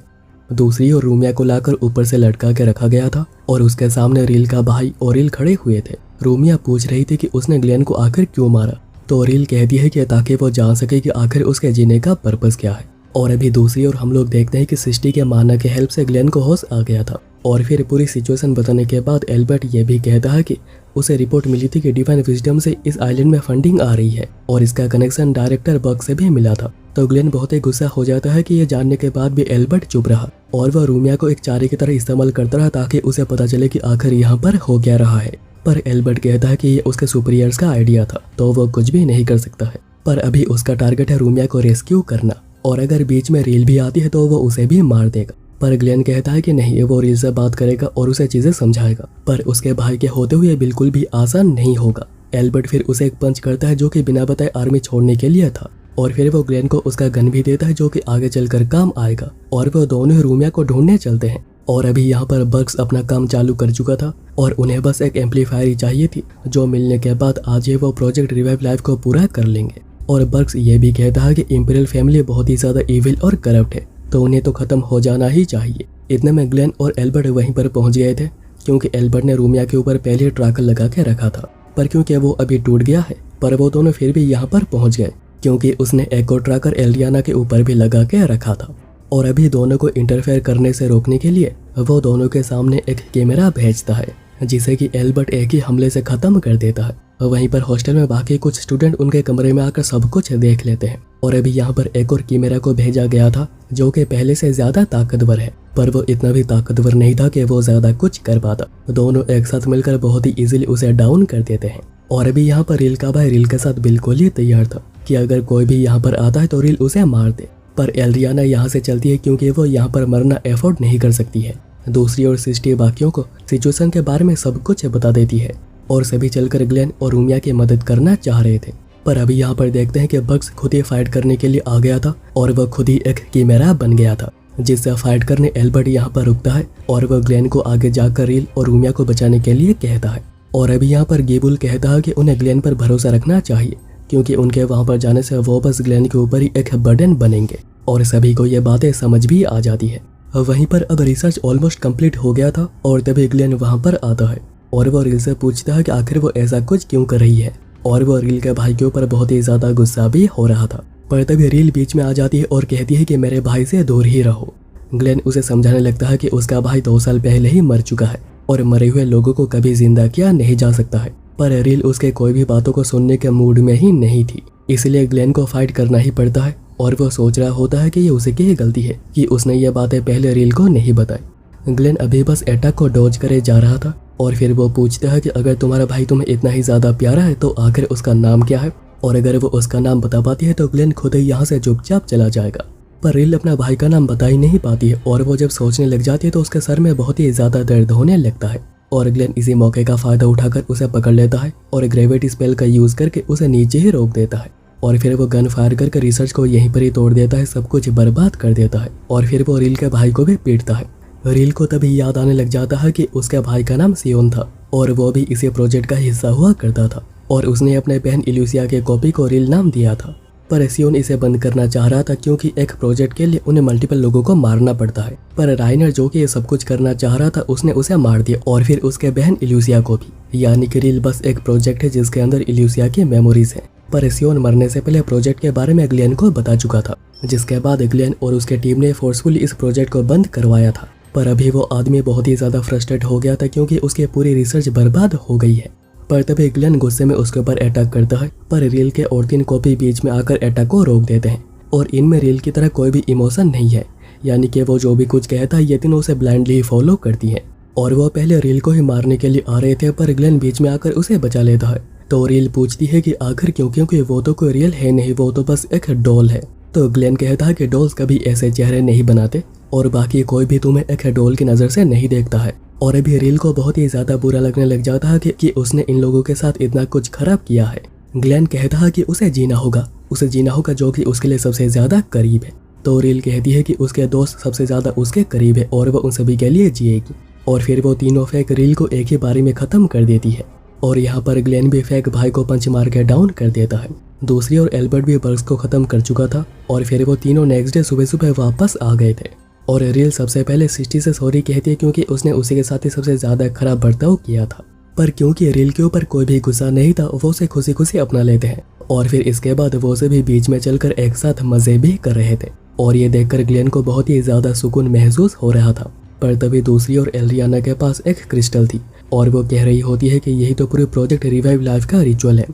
दूसरी ओर रूमिया को लाकर ऊपर से लटका के रखा गया था और उसके सामने रील का भाई और रील खड़े हुए थे। रूमिया पूछ रही थी कि उसने ग्लेन को आखिर क्यों मारा, तो रील कहती है कि ताकि वो जान सके कि आखिर उसके जीने का पर्पस क्या है। और अभी दूसरी ओर हम लोग देखते हैं कि सृष्टि के माना के हेल्प से ग्लेन को होश आ गया था, और फिर पूरी सिचुएशन बताने के बाद एल्बर्ट ये भी कहता है कि उसे रिपोर्ट मिली थी कि डिवाइन विजडम से इस आइलैंड में फंडिंग आ रही है और इसका कनेक्शन डायरेक्टर बग से भी मिला था। तो ग्लेन बहुत ही गुस्सा हो जाता है कि ये जानने के बाद भी एल्बर्ट चुप रहा और वह रूमिया को एक चारे की तरह इस्तेमाल करता रहा ताकि उसे पता चले कि आखिर यहाँ पर हो क्या रहा है। पर एल्बर्ट कहता है कि ये उसके सुपीरियर्स का आइडिया था तो वो कुछ भी नहीं कर सकता है, पर अभी उसका टारगेट है रूमिया को रेस्क्यू करना, और अगर बीच में रील भी आती है तो वो उसे भी मार देगा। पर ग्लेन कहता है कि नहीं, वो रील से बात करेगा और उसे चीजें समझाएगा, पर उसके भाई के होते हुए बिल्कुल भी आसान नहीं होगा। एल्बर्ट फिर उसे एक पंच करता है जो कि बिना बताए आर्मी छोड़ने के लिए था, और फिर वो ग्लेन को उसका गन भी देता है जो कि आगे चलकर काम आएगा, और वो दोनों रूमिया को ढूंढने चलते हैं। और अभी यहाँ पर बग्स अपना काम चालू कर चुका था और उन्हें बस एक एम्पलीफायर ही चाहिए थी, जो मिलने के बाद आज ही वो प्रोजेक्ट रिवाइव लाइफ को पूरा कर लेंगे। और बग्स ये भी कहता है कि इंपीरियल फैमिली बहुत ही ज्यादा इविल और करप्ट है, तो उन्हें तो खत्म हो जाना ही चाहिए। इतने में ग्लेन और एल्बर्ट वहीं पर पहुंच गए थे क्योंकि एल्बर्ट ने रूमिया के ऊपर पहले ट्रैकर लगा के रखा था, पर क्योंकि वो अभी टूट गया है, पर वो दोनों फिर भी यहाँ पर पहुंच गए क्योंकि उसने एक और ट्रैकर एल्ड्रियाना के ऊपर भी लगा के रखा था। और अभी दोनों को इंटरफेयर करने से रोकने के लिए वो दोनों के सामने एक कैमरा भेजता है जिसे कि एल्बर्ट एक ही हमले से खत्म कर देता है। वहीं पर हॉस्टल में बाकी कुछ स्टूडेंट उनके कमरे में आकर सब कुछ देख लेते हैं, और अभी यहाँ पर एक और कैमरा को भेजा गया था जो कि पहले से ज्यादा ताकतवर है, पर वो इतना भी ताकतवर नहीं था कि वो ज्यादा कुछ कर पाता। दोनों एक साथ मिलकर बहुत ही इजीली उसे डाउन कर देते हैं। और अभी यहाँ पर रील का भाई रील के साथ बिल्कुल ही तैयार था कि अगर कोई भी यहाँ पर आता है तो रील उसे मार दे, पर एल्ड्रियाना यहाँ से चलती है क्योंकि वो यहाँ पर मरना एफोर्ड नहीं कर सकती है। दूसरी ओर सृष्टि बाकियों को सिचुएशन के बारे में सब कुछ बता देती है और सभी चलकर ग्लेन और रूमिया की मदद करना चाह रहे थे। पर अभी यहाँ पर देखते हैं कि बग्स खुद ही फाइट करने के लिए आ गया था और वह खुद ही एक कैमरा बन गया था जिससे फाइट करने एल्बर्ट यहाँ पर रुकता है और वह ग्लेन को आगे जाकर रील और रूमिया को बचाने के लिए कहता है। और अभी यहाँ पर गेबुल कहता है कि उन्हें ग्लेन पर भरोसा रखना चाहिए क्योंकि उनके वहाँ पर जाने से वो बस ग्लेन के ऊपर ही एक बर्डन बनेंगे, और सभी को ये बातें समझ भी आ जाती है। वहीं पर अब रिसर्च ऑलमोस्ट कंप्लीट हो गया था और तभी ग्लेन वहां पर आता है और वो रील से पूछता है कि आखिर वो ऐसा कुछ क्यों कर रही है और वो रील के भाई के ऊपर बहुत ही ज्यादा गुस्सा भी हो रहा था। पर तभी रील बीच में आ जाती है और कहती है कि मेरे भाई से दूर ही रहो। ग्लेन उसे समझाने लगता है कि उसका भाई 2 साल पहले ही मर चुका है और मरे हुए लोगों को कभी जिंदा किया नहीं जा सकता है। पर रील उसके कोई भी बातों को सुनने के मूड में ही नहीं थी, इसलिए ग्लेन को फाइट करना ही पड़ता है और वो सोच रहा होता है कि ये उसी की ही गलती है कि उसने ये बातें पहले रील को नहीं बताई। ग्लेन अभी बस अटैक को डॉज करे जा रहा था और फिर वो पूछता है कि अगर तुम्हारा भाई तुम्हें इतना ही ज्यादा प्यारा है तो आखिर उसका नाम क्या है, और अगर वो उसका नाम बता पाती है तो ग्लेन खुद ही यहाँ से चुपचाप चला जाएगा। पर रील अपना भाई का नाम बता ही नहीं पाती है और वो जब सोचने लग जाती है तो उसके सर में बहुत ही ज्यादा दर्द होने लगता है और ग्लेन इसी मौके का फायदा उठाकर उसे पकड़ लेता है और ग्रेविटी स्पेल का यूज करके उसे नीचे ही रोक देता है और फिर वो गन फायर करके रिसर्च को यहीं पर ही तोड़ देता है, सब कुछ बर्बाद कर देता है और फिर वो रील के भाई को भी पीटता है। रील को तभी याद आने लग जाता है कि उसके भाई का नाम सियोन था और वो भी इसी प्रोजेक्ट का हिस्सा हुआ करता था और उसने अपने बहन इल्यूसिया के कॉपी को रील नाम दिया था। पर सियोन इसे बंद करना चाह रहा था क्योंकि एक प्रोजेक्ट के लिए उन्हें मल्टीपल लोगों को मारना पड़ता है। पर राइनर जो कि ये सब कुछ करना चाह रहा था उसने उसे मार दिया और फिर उसके बहन इल्यूसिया को भी। यानी कि रील बस एक प्रोजेक्ट है जिसके अंदर इल्यूसिया की मेमोरीज है। पर सियोन मरने से पहले प्रोजेक्ट के बारे में ग्लेन को बता चुका था, जिसके बाद ग्लेन और उसके टीम ने फोर्सफुली इस प्रोजेक्ट को बंद करवाया था। पर अभी वो आदमी बहुत ही ज्यादा फ्रस्ट्रेट हो गया था क्योंकि उसकी पूरी रिसर्च बर्बाद हो गई है। पर तभी ग्लेन गुस्से में उसके ऊपर अटैक करता है, पर रील के और 3 कॉपी बीच में आकर अटैक को रोक देते हैं और इनमें रील की तरह कोई भी इमोशन नहीं है, यानी कि वो जो भी कुछ कहता है ये तीनों उसे ब्लाइंडली फॉलो करती है और वो पहले रील को ही मारने के लिए आ रहे थे पर ग्लेन बीच में आकर उसे बचा लेता है। तो रील पूछती है कि आखिर क्यों, क्योंकि वो तो कोई रियल है नहीं, वो तो बस एक डॉल है। तो ग्लेन कहता है कि डॉल्स कभी ऐसे चेहरे नहीं बनाते और बाकी कोई भी तुम्हें एक डॉल की नज़र से नहीं देखता है। और अभी रील को बहुत ही ज्यादा बुरा लगने लग जाता है कि उसने इन लोगों के साथ इतना कुछ खराब किया है। ग्लेन कहता है कि उसे जीना होगा जो कि उसके लिए सबसे ज्यादा करीब है। तो रील कहती है कि उसके दोस्त सबसे ज्यादा उसके करीब है और वो उन सभी के लिए जिएगी और फिर वो तीनों फेक रील को एक ही बारी में खत्म कर देती है और यहाँ पर ग्लेन भी फेक भाई को पंच मार के डाउन कर देता है। दूसरी ओर एल्बर्ट भी बर्ग्स को खत्म कर चुका था और फिर वो तीनों नेक्स्ट डे सुबह सुबह वापस आ गए थे और रील सबसे पहले सिस्टी से सॉरी कहती है क्योंकि उसने उसी के साथ ही सबसे ज्यादा खराब बर्ताव किया था। पर क्योंकि रील के ऊपर कोई भी गुस्सा नहीं था वो उसे खुशी खुशी अपना लेते हैं और फिर इसके बाद वो उसे भी बीच में चलकर एक साथ मजे भी कर रहे थे और ये देखकर ग्लेन को बहुत ही ज्यादा सुकून महसूस हो रहा था। पर तभी दूसरी ओर एल्रियाना के पास एक क्रिस्टल थी और वो कह रही होती है कि यही तो पूरे प्रोजेक्ट रिवाइव लाइफ का रिचुअल है।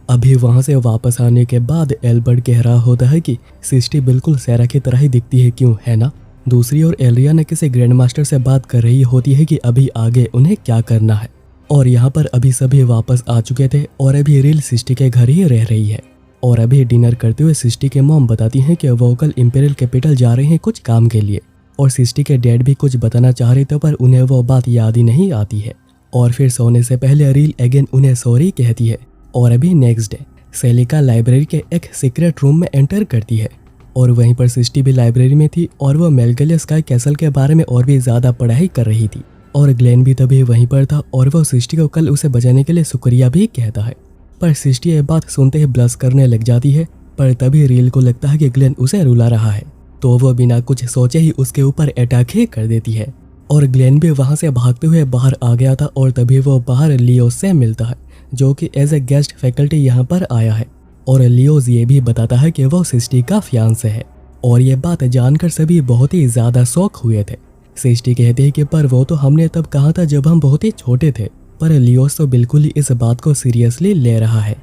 अभी वहां से वापस आने के बाद एल्बर्ट कह रहा होता है कि सिस्टी बिल्कुल सैरा की तरह ही दिखती है, क्यों, है ना। दूसरी ओर एल्रियाना किसी ग्रैंड मास्टर से बात कर रही होती है कि अभी आगे उन्हें क्या करना है और यहाँ पर अभी सभी वापस आ चुके थे और अभी रील सिस्टी के घर ही रह रही है और अभी डिनर करते हुए सिस्टी के मॉम बताती हैं कि वो कल इंपीरियल कैपिटल जा रहे हैं कुछ काम के लिए और सिस्टी के डैड भी कुछ बताना चाह रहे थे पर उन्हें वो बात याद ही नहीं आती है और फिर सोने से पहले रील अगेन उन्हें सॉरी कहती है। और अभी नेक्स्ट डे सेलिका लाइब्रेरी के एक सीक्रेट रूम में एंटर करती है और वहीं पर सिस्टी भी लाइब्रेरी में थी और वो मेलगलिया स्काई कैसल के बारे में और भी ज्यादा पढ़ाई कर रही थी और ग्लेन भी तभी वहीं पर था और वो सिस्टी को कल उसे बचाने के लिए शुक्रिया भी कहता है। पर सिस्टी ये बात सुनते ही ब्लश करने लग जाती है पर तभी रील को लगता है कि ग्लेन उसे रुला रहा है तो वो बिना कुछ सोचे ही उसके ऊपर अटैक ही कर देती है और ग्लेन भी वहां से भागते हुए बाहर आ गया था और तभी वो बाहर लियोस से मिलता है जो कि एज ए गेस्ट फैकल्टी यहाँ पर आया है और लियोस ये भी बताता है कि वो सिस्टी का फियांसे है और ये बात जानकर सभी बहुत ही ज्यादा शॉक हुए थे। सिस्टी कहती है कि पर वो तो हमने तब कहा था जब हम बहुत ही छोटे थे, पर लियोस तो बिल्कुल ही इस बात को सीरियसली ले रहा है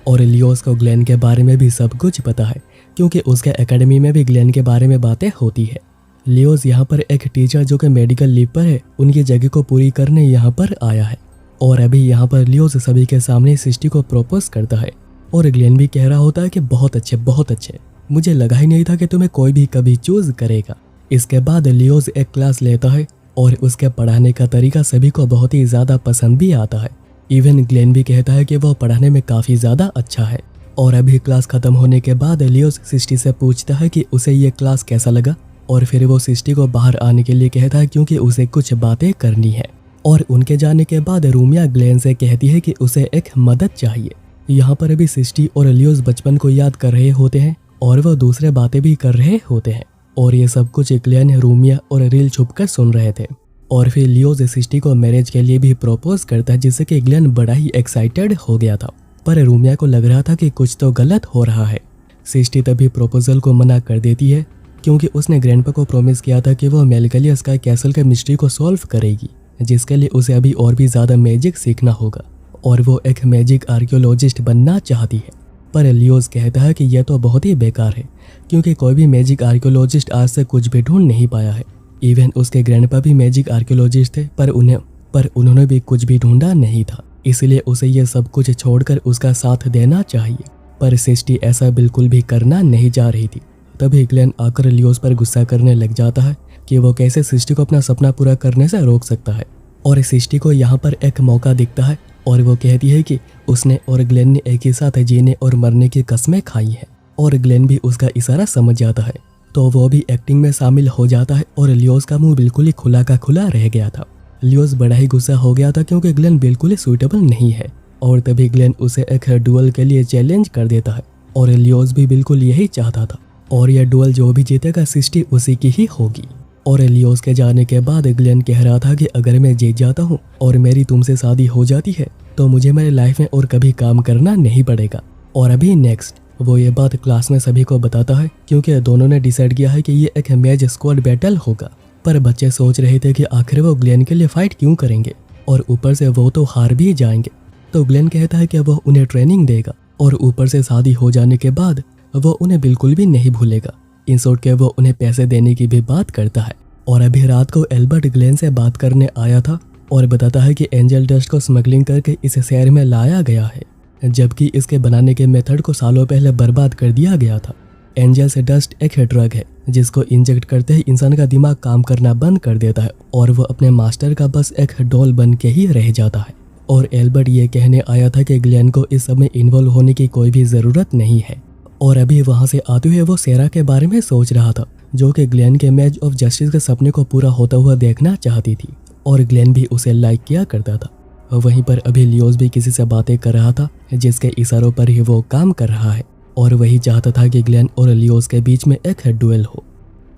और लियोस को ग्लेन के बारे में भी सब कुछ पता है क्योंकि उसके एकेडमी में भी ग्लेन के बारे में बातें होती है। लियोस यहाँ पर एक टीचर जो कि मेडिकल लीव पर है उनकी जगह को पूरी करने यहाँ पर आया है और अभी यहाँ पर लियोस सभी के सामने सिस्टी को प्रपोज करता है और ग्लेन भी कह रहा होता है कि बहुत अच्छे, मुझे लगा ही नहीं था कि तुम्हें कोई भी कभी चूज करेगा। इसके बाद लियोस एक क्लास लेता है और उसके पढ़ाने का तरीका सभी को बहुत ही ज्यादा पसंद भी आता है। इवन ग्लेन भी कहता है कि वो पढ़ाने में काफी ज्यादा अच्छा है और अभी क्लास खत्म होने के बाद लियोस सिस्टी से पूछता है कि उसे ये क्लास कैसा लगा और फिर वो सिस्टी को बाहर आने के लिए कहता है क्योंकि उसे कुछ बातें करनी है। और उनके जाने के बाद रूमिया ग्लेन से कहती है कि उसे एक मदद चाहिए। यहाँ पर अभी सिस्टी और लियोस बचपन को याद कर रहे होते हैं और वो दूसरे बातें भी कर रहे होते हैं और ये सब कुछ ग्लेन, रूमिया और रील छुपकर सुन रहे थे। और फिर लियोज सिस्टी को मैरिज के लिए भी प्रपोज करता है, जिससे कि ग्लेन बड़ा ही एक्साइटेड हो गया था। पर रूमिया को लग रहा था कि कुछ तो गलत हो रहा है। सिस्टी तभी प्रपोजल को मना कर देती है, क्योंकि उसने ग्रैंडपा को प्रॉमिस किया था कि वो मेलगलियस का कैसल के मिस्ट्री को सॉल्व करेगी, जिसके लिए उसे अभी और भी ज़्यादा मैजिक सीखना होगा और वो एक मैजिक आर्कियोलॉजिस्ट बनना चाहती है। पर लियोज कहता है कि यह तो बहुत ही बेकार है, क्योंकि कोई भी मैजिक आर्कियोलॉजिस्ट आज से कुछ भी ढूंढ नहीं पाया है। इवन उसके ग्रैंडपा भी मैजिक आर्कियोलॉजिस्ट थे, पर उन्होंने भी कुछ भी ढूंढा नहीं था। इसलिए उसे यह सब कुछ छोड़कर उसका साथ देना चाहिए। पर सिस्टी ऐसा बिल्कुल भी करना नहीं जा रही थी। तभी ग्लेन आकर लियोज पर गुस्सा करने लग जाता है कि वो कैसे सिस्टी को अपना सपना पूरा करने से रोक सकता है। और सिस्टी को यहाँ पर एक मौका दिखता है और वो कहती है कि उसने और ग्लेन ने एक ही साथ जीने और मरने की कस्में खाई हैं। और ग्लेन भी उसका इशारा समझ जाता है, तो वो भी एक्टिंग में शामिल हो जाता है और लियोज का मुंह बिल्कुल ही खुला का खुला रह गया था। लियोज बड़ा ही गुस्सा हो गया था, क्योंकि ग्लेन बिल्कुल ही सूटेबल नहीं है। और तभी ग्लेन उसे एक डुअल के लिए चैलेंज कर देता है और लियोज भी बिल्कुल यही चाहता था। और यह डुअल जो भी जीतेगा सिस्टी उसी की ही होगी। और लियोज के जाने के बाद ग्लेन कह रहा था कि अगर मैं जीत जाता हूँ और मेरी तुमसे शादी हो जाती है तो मुझे मेरे लाइफ में और कभी काम करना नहीं पड़ेगा। और अभी नेक्स्ट वो ये बात क्लास में सभी को बताता है, क्योंकि दोनों ने डिसाइड किया है कि ये एक मैच स्क्वाड बैटल होगा। पर बच्चे सोच रहे थे कि आखिर वो ग्लेन के लिए फाइट क्यों करेंगे, और ऊपर से वो तो हार भी जाएंगे। तो ग्लेन कहता है कि वो उन्हें ट्रेनिंग देगा और ऊपर से शादी हो जाने के बाद वो उन्हें बिल्कुल भी नहीं भूलेगा। इन शॉर्ट के वो उन्हें पैसे देने की भी बात करता है। और अभी रात को एल्बर्ट ग्लेन से बात करने आया था और बताता है कि एंजल डस्ट को स्मगलिंग करके इस शहर में लाया गया है, जबकि इसके बनाने के मेथड को सालों पहले बर्बाद कर दिया गया था। एंजल से डस्ट एक ड्रग है जिसको इंजेक्ट करते ही इंसान का दिमाग काम करना बंद कर देता है और वो अपने मास्टर का बस एक डॉल बन के ही रह जाता है। और एल्बर्ट ये कहने आया था कि ग्लेन को इस सब में इन्वॉल्व होने की कोई भी ज़रूरत नहीं है। और अभी वहाँ से आते हुए वो सेरा के बारे में सोच रहा था, जो कि ग्लेन के मैच ऑफ जस्टिस के सपने को पूरा होता हुआ देखना चाहती थी और ग्लेन भी उसे लाइक किया करता था। वहीं पर अभी लियोज भी किसी से बातें कर रहा था, जिसके इशारों पर ही वो काम कर रहा है और वही चाहता था कि ग्लेन और लियोज के बीच में एक डुएल हो।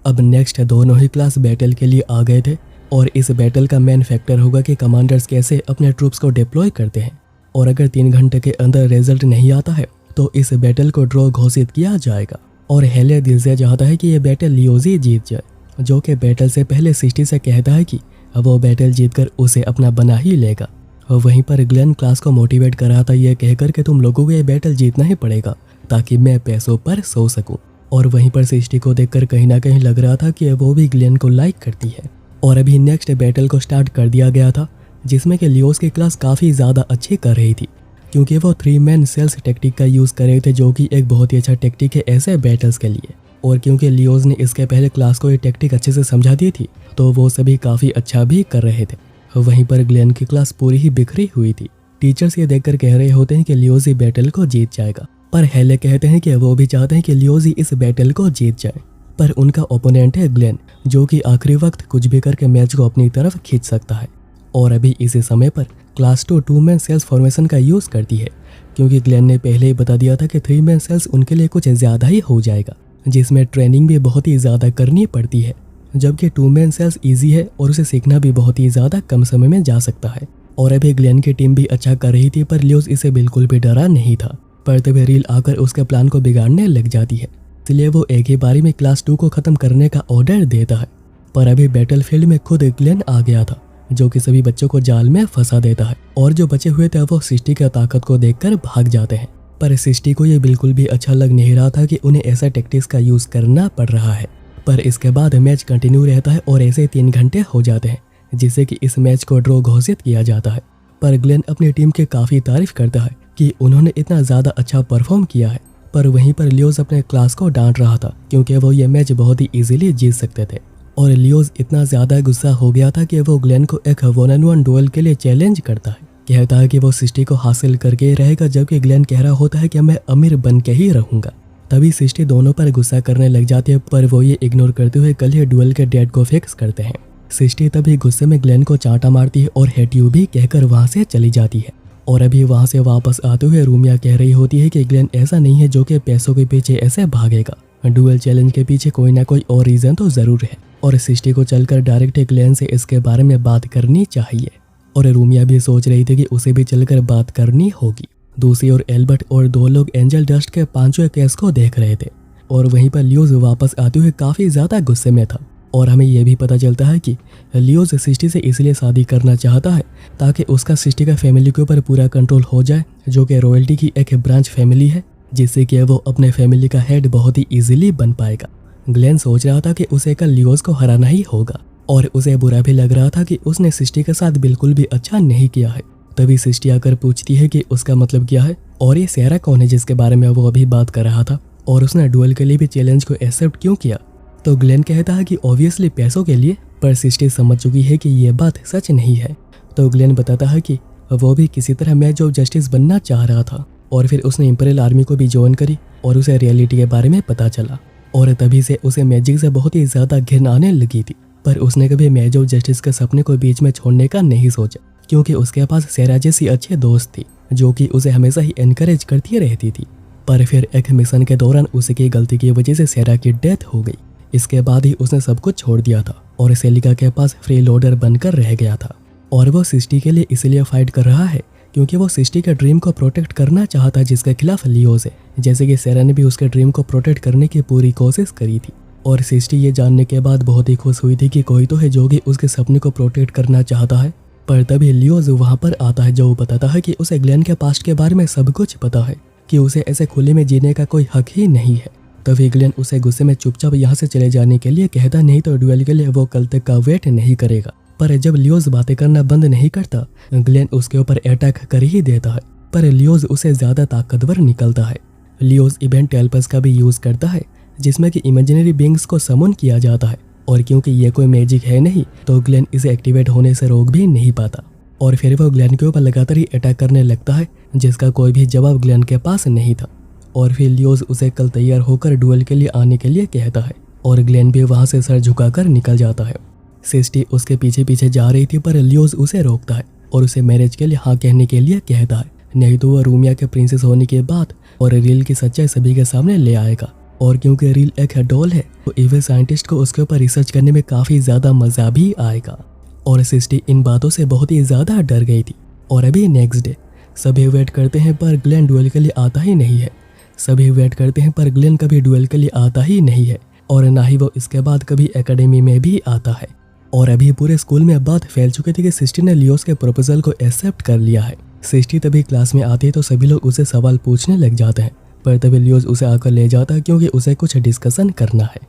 अब नेक्स्ट दोनों ही क्लास बैटल के लिए आ गए थे और इस बैटल का मेन फैक्टर होगा कि कमांडर्स कैसे अपने ट्रूप्स को डिप्लॉय करते हैं। और अगर 3 घंटे के अंदर रिजल्ट नहीं आता है तो इस बैटल को ड्रॉ घोषित किया जाएगा। और हेले दिल से चाहता है कि ये बैटल लियोज ही जीत जाए, जो कि बैटल से पहले सिस्टी से कहता है कि वो बैटल जीतकर उसे अपना बना ही लेगा। वहीं पर ग्लेन क्लास को मोटिवेट कर रहा था, ये कहकर कि तुम लोगों को ये बैटल जीतना ही पड़ेगा ताकि मैं पैसों पर सो सकूं। और वहीं पर सिस्टी को देखकर कहीं ना कहीं लग रहा था कि वो भी ग्लेन को लाइक करती है। और अभी नेक्स्ट बैटल को स्टार्ट कर दिया गया था, जिसमें कि लियोज की क्लास काफ़ी ज़्यादा अच्छी कर रही थी, क्योंकि वो 3 मैन सेल्स टेक्टिक का यूज़ कर रहे थे, जो कि एक बहुत ही अच्छा टेक्टिक है ऐसे बैटल्स के लिए। और क्योंकि लियोज ने इसके पहले क्लास को ये टेक्टिक अच्छे से समझा दी थी, तो वो सभी काफ़ी अच्छा भी कर रहे थे। वहीं पर ग्लेन की क्लास पूरी ही बिखरी हुई थी। टीचर्स ये देखकर कह रहे होते हैं कि लियोज ही बैटल को जीत जाएगा, पर हेले कहते हैं कि वो भी चाहते हैं कि लियोज ही इस बैटल को जीत जाए। पर उनका ओपोनेंट है ग्लेन, जो कि आखिरी वक्त कुछ भी करके मैच को अपनी तरफ खींच सकता है। और अभी इसी समय पर क्लास 2 मैन सेल्स फॉर्मेशन का यूज़ करती है, क्योंकि ग्लेन ने पहले ही बता दिया था कि 3 मैन सेल्स उनके लिए कुछ ज़्यादा ही हो जाएगा, जिसमें ट्रेनिंग भी बहुत ही ज़्यादा करनी पड़ती है, जबकि 2 मैन सेल्स ईजी है और उसे सीखना भी बहुत ही ज़्यादा कम समय में जा सकता है। और अभी ग्लेन की टीम भी अच्छा कर रही थी, पर लियोज इसे बिल्कुल भी डरा नहीं था। पर तभी रील आकर उसके प्लान को बिगाड़ने लग जाती है, इसलिए वो एक ही बारी में क्लास 2 को ख़त्म करने का ऑर्डर देता है। पर अभी बैटलफील्ड में खुद ग्लेन आ गया था, जो कि सभी बच्चों को जाल में फंसा देता है। और जो बचे हुए थे वो सिस्टी की ताकत को देखकर भाग जाते हैं। पर सिस्टी को ये बिल्कुल भी अच्छा लग नहीं रहा था कि उन्हें ऐसा टेक्टिक्स का यूज़ करना पड़ रहा है। पर इसके बाद मैच कंटिन्यू रहता है और ऐसे 3 घंटे हो जाते हैं, जिससे कि इस मैच को ड्रॉ घोषित किया जाता है। पर ग्लेन अपनी टीम की काफ़ी तारीफ करता है कि उन्होंने इतना ज़्यादा अच्छा परफॉर्म किया है। पर वहीं पर लियोज अपने क्लास को डांट रहा था, क्योंकि वो ये मैच बहुत ही इजीली जीत सकते थे। और लियोज इतना ज़्यादा गुस्सा हो गया था कि वो ग्लेन को एक 1-on-1 डुएल के लिए चैलेंज करता है। कहता है कि वो सिस्टी को हासिल करके ही रहेगा, जबकि ग्लेन कह रहा होता है कि मैं अमीर बन के ही रहूँगा। तभी सिस्टी दोनों पर गुस्सा करने लग जाती है, पर वो ये इग्नोर करते हुए कल ही डुएल के डेट को फिक्स करते हैं। सिस्टी तभी गुस्से में ग्लेन को चांटा मारती है और हेट यू भी कहकर वहाँ से चली जाती है। और अभी वहाँ से वापस आते हुए रूमिया कह रही होती है कि ग्लेन ऐसा नहीं है जो कि पैसों के पीछे ऐसे भागेगा, डुअल चैलेंज के पीछे कोई ना कोई और रीज़न तो ज़रूर है और सिस्टी को चलकर डायरेक्ट ग्लेन से इसके बारे में बात करनी चाहिए। और रूमिया भी सोच रही थी कि उसे भी चलकर बात करनी होगी। दूसरी ओर एल्बर्ट और दो लोग एंजल डस्ट के पांचवें केस को देख रहे थे और वहीं पर लियोज वापस आते हुए काफ़ी ज़्यादा गुस्से में था। और हमें यह भी पता चलता है कि लियोज सिस्टी से इसलिए शादी करना चाहता है ताकि उसका सिस्टी का फैमिली के ऊपर पूरा कंट्रोल हो जाए, जो कि रॉयल्टी की एक ब्रांच फैमिली है, जिससे कि वो अपने फैमिली का हेड बहुत ही इजीली बन पाएगा। ग्लेन सोच रहा था कि उसे कल लियोज को हराना ही होगा और उसे बुरा भी लग रहा था कि उसने सिस्टी के साथ बिल्कुल भी अच्छा नहीं किया है। तभी सिस्टी आकर पूछती है कि उसका मतलब क्या है और ये सेरा कौन है जिसके बारे में वो अभी बात कर रहा था और उसने डुअल के लिए भी चैलेंज को एक्सेप्ट क्यों किया। तो ग्लेन कहता है कि ऑब्वियसली पैसों के लिए, पर सिस्टी समझ चुकी है कि ये बात सच नहीं है। तो ग्लेन बताता है कि वो भी किसी तरह मैच ऑफ जस्टिस बनना चाह रहा था और फिर उसने इंपीरियल आर्मी को भी ज्वाइन करी और उसे रियलिटी के बारे में पता चला और तभी से उसे मैजिक से बहुत ही ज़्यादा घिन आने लगी थी। पर उसने कभी मैच ऑफ जस्टिस के सपने को बीच में छोड़ने का नहीं सोचा, क्योंकि उसके पास सेरा जैसी अच्छी दोस्त थी जो कि उसे हमेशा ही एनकरेज करती रहती थी। पर फिर एक मिशन के दौरान उसकी गलती की वजह से सेरा की डेथ हो गई। इसके बाद ही उसने सब कुछ छोड़ दिया था और सेलिका के पास फ्री लोडर बनकर रह गया था और वो सिस्टी के लिए इसलिए फाइट कर रहा है क्योंकि वो सिस्टी के ड्रीम को प्रोटेक्ट करना चाहता जिसके खिलाफ लियोज है, जैसे कि सेरा ने भी उसके ड्रीम को प्रोटेक्ट करने की पूरी कोशिश करी थी। और सिस्टी ये जानने के बाद बहुत ही खुश हुई थी कि कोई तो है जो कि उसके सपने को प्रोटेक्ट करना चाहता है। पर तभी लियोज वहाँ पर आता है जो बताता है कि उसे ग्लेन के पास्ट के बारे में सब कुछ पता है, कि उसे ऐसे खुले में जीने का कोई हक ही नहीं है। तभी ग्लेन उसे गुस्से में चुपचाप यहाँ से चले जाने के लिए कहता, नहीं तो ड्यूएल के लिए वो कल तक का वेट नहीं करेगा। पर जब लियोज बातें करना बंद नहीं करता, ग्लेन उसके ऊपर अटैक कर ही देता है, पर लियोज उसे ज्यादा ताकतवर निकलता है। लियोज इवेंट टेल्पस का भी यूज करता है जिसमें कि इमेजिनरी बीइंग्स को समन किया जाता है और क्योंकि ये कोई मैजिक है नहीं तो ग्लेन इसे एक्टिवेट होने से रोक भी नहीं पाता और फिर वो ग्लेन के ऊपर लगातार ही अटैक करने लगता है जिसका कोई भी जवाब ग्लेन के पास नहीं था। और फिर लियोज उसे कल तैयार होकर डुएल के लिए आने के लिए कहता है और ग्लेन भी वहां से सर झुकाकर निकल जाता है। सिस्टी उसके पीछे पीछे जा रही थी पर लियोज उसे रोकता है और उसे मैरिज के लिए हाँ कहने के लिए कहता है, नहीं तो वह रूमिया के प्रिंसेस होने के बाद और रील की सच्चाई सभी के सामने ले आएगा। और क्योंकि रील एक डॉल है तो इवे साइंटिस्ट को उसके ऊपर रिसर्च करने में काफ़ी ज़्यादा मज़ा भी आएगा। और सिस्टी इन बातों से बहुत ही ज़्यादा डर गई थी। और अभी नेक्स्ट डे सभी वेट करते हैं पर ग्लेन डुएल के लिए आता ही नहीं है। सभी वेट करते हैं पर ग्लेन कभी डुएल के लिए आता ही नहीं है और ना ही वो इसके बाद कभी एकेडमी में भी आता है। और अभी पूरे स्कूल में बात फैल चुकी थी कि सिस्टी ने लियोज के प्रपोजल को एक्सेप्ट कर लिया है। सिस्टी तभी क्लास में आती है तो सभी लोग उसे सवाल पूछने लग जाते हैं, पर तभी लियोज उसे आकर ले जाता है क्योंकि उसे कुछ डिस्कशन करना है।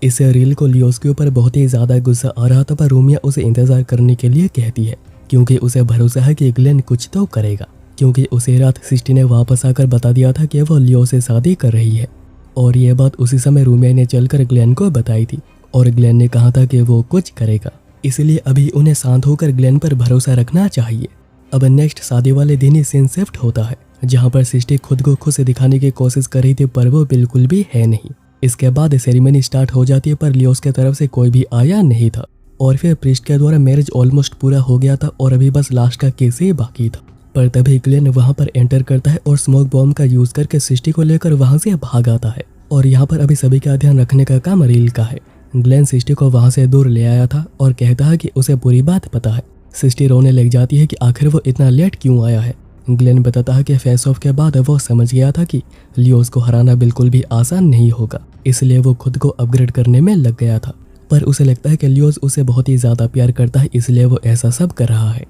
इससे रील को लियोज के ऊपर बहुत ही ज़्यादा गुस्सा आ रहा था, पर रूमिया उसे इंतजार करने के लिए कहती है क्योंकि उसे भरोसा है कि ग्लेन कुछ तो करेगा, क्योंकि उसे रात सिस्टी ने वापस आकर बता दिया था कि वो लियोज से शादी कर रही है। और ये बात उसी समय रूमिया ने चलकर ग्लेन को बताई थी और ग्लेन ने कहा था कि वो कुछ करेगा, इसलिए अभी उन्हें शांत होकर ग्लेन पर भरोसा रखना चाहिए। अब नेक्स्ट शादी वाले दिन ही सीन शिफ्ट होता है जहां पर सिस्टी खुद को खुश दिखाने की कोशिश कर रही थी पर वो बिल्कुल भी है नहीं। इसके बाद सेरेमनी स्टार्ट हो जाती है पर लियोज की तरफ से कोई भी आया नहीं था और फिर प्रीस्ट के द्वारा मैरिज ऑलमोस्ट पूरा हो गया था और अभी बस लास्ट का केस ही बाकी था। पर तभी ग्लेन वहां पर एंटर करता है और स्मोक बॉम्ब का यूज करके सिस्टी को लेकर वहां से भाग आता है। और यहाँ पर अभी सभी का ध्यान रखने का काम रील का है। ग्लेन सिस्टी को वहां से दूर ले आया था और कहता है कि उसे पूरी बात पता है। सिस्टी रोने लग जाती है कि आखिर वो इतना लेट क्यों आया है। ग्लेन बताता है कि फेस ऑफ के बाद वो समझ गया था कि लियोज को हराना बिल्कुल भी आसान नहीं होगा, इसलिए वो खुद को अपग्रेड करने में लग गया था। पर उसे लगता है कि लियोज उसे बहुत ही ज़्यादा प्यार करता है, इसलिए वो ऐसा सब कर रहा है।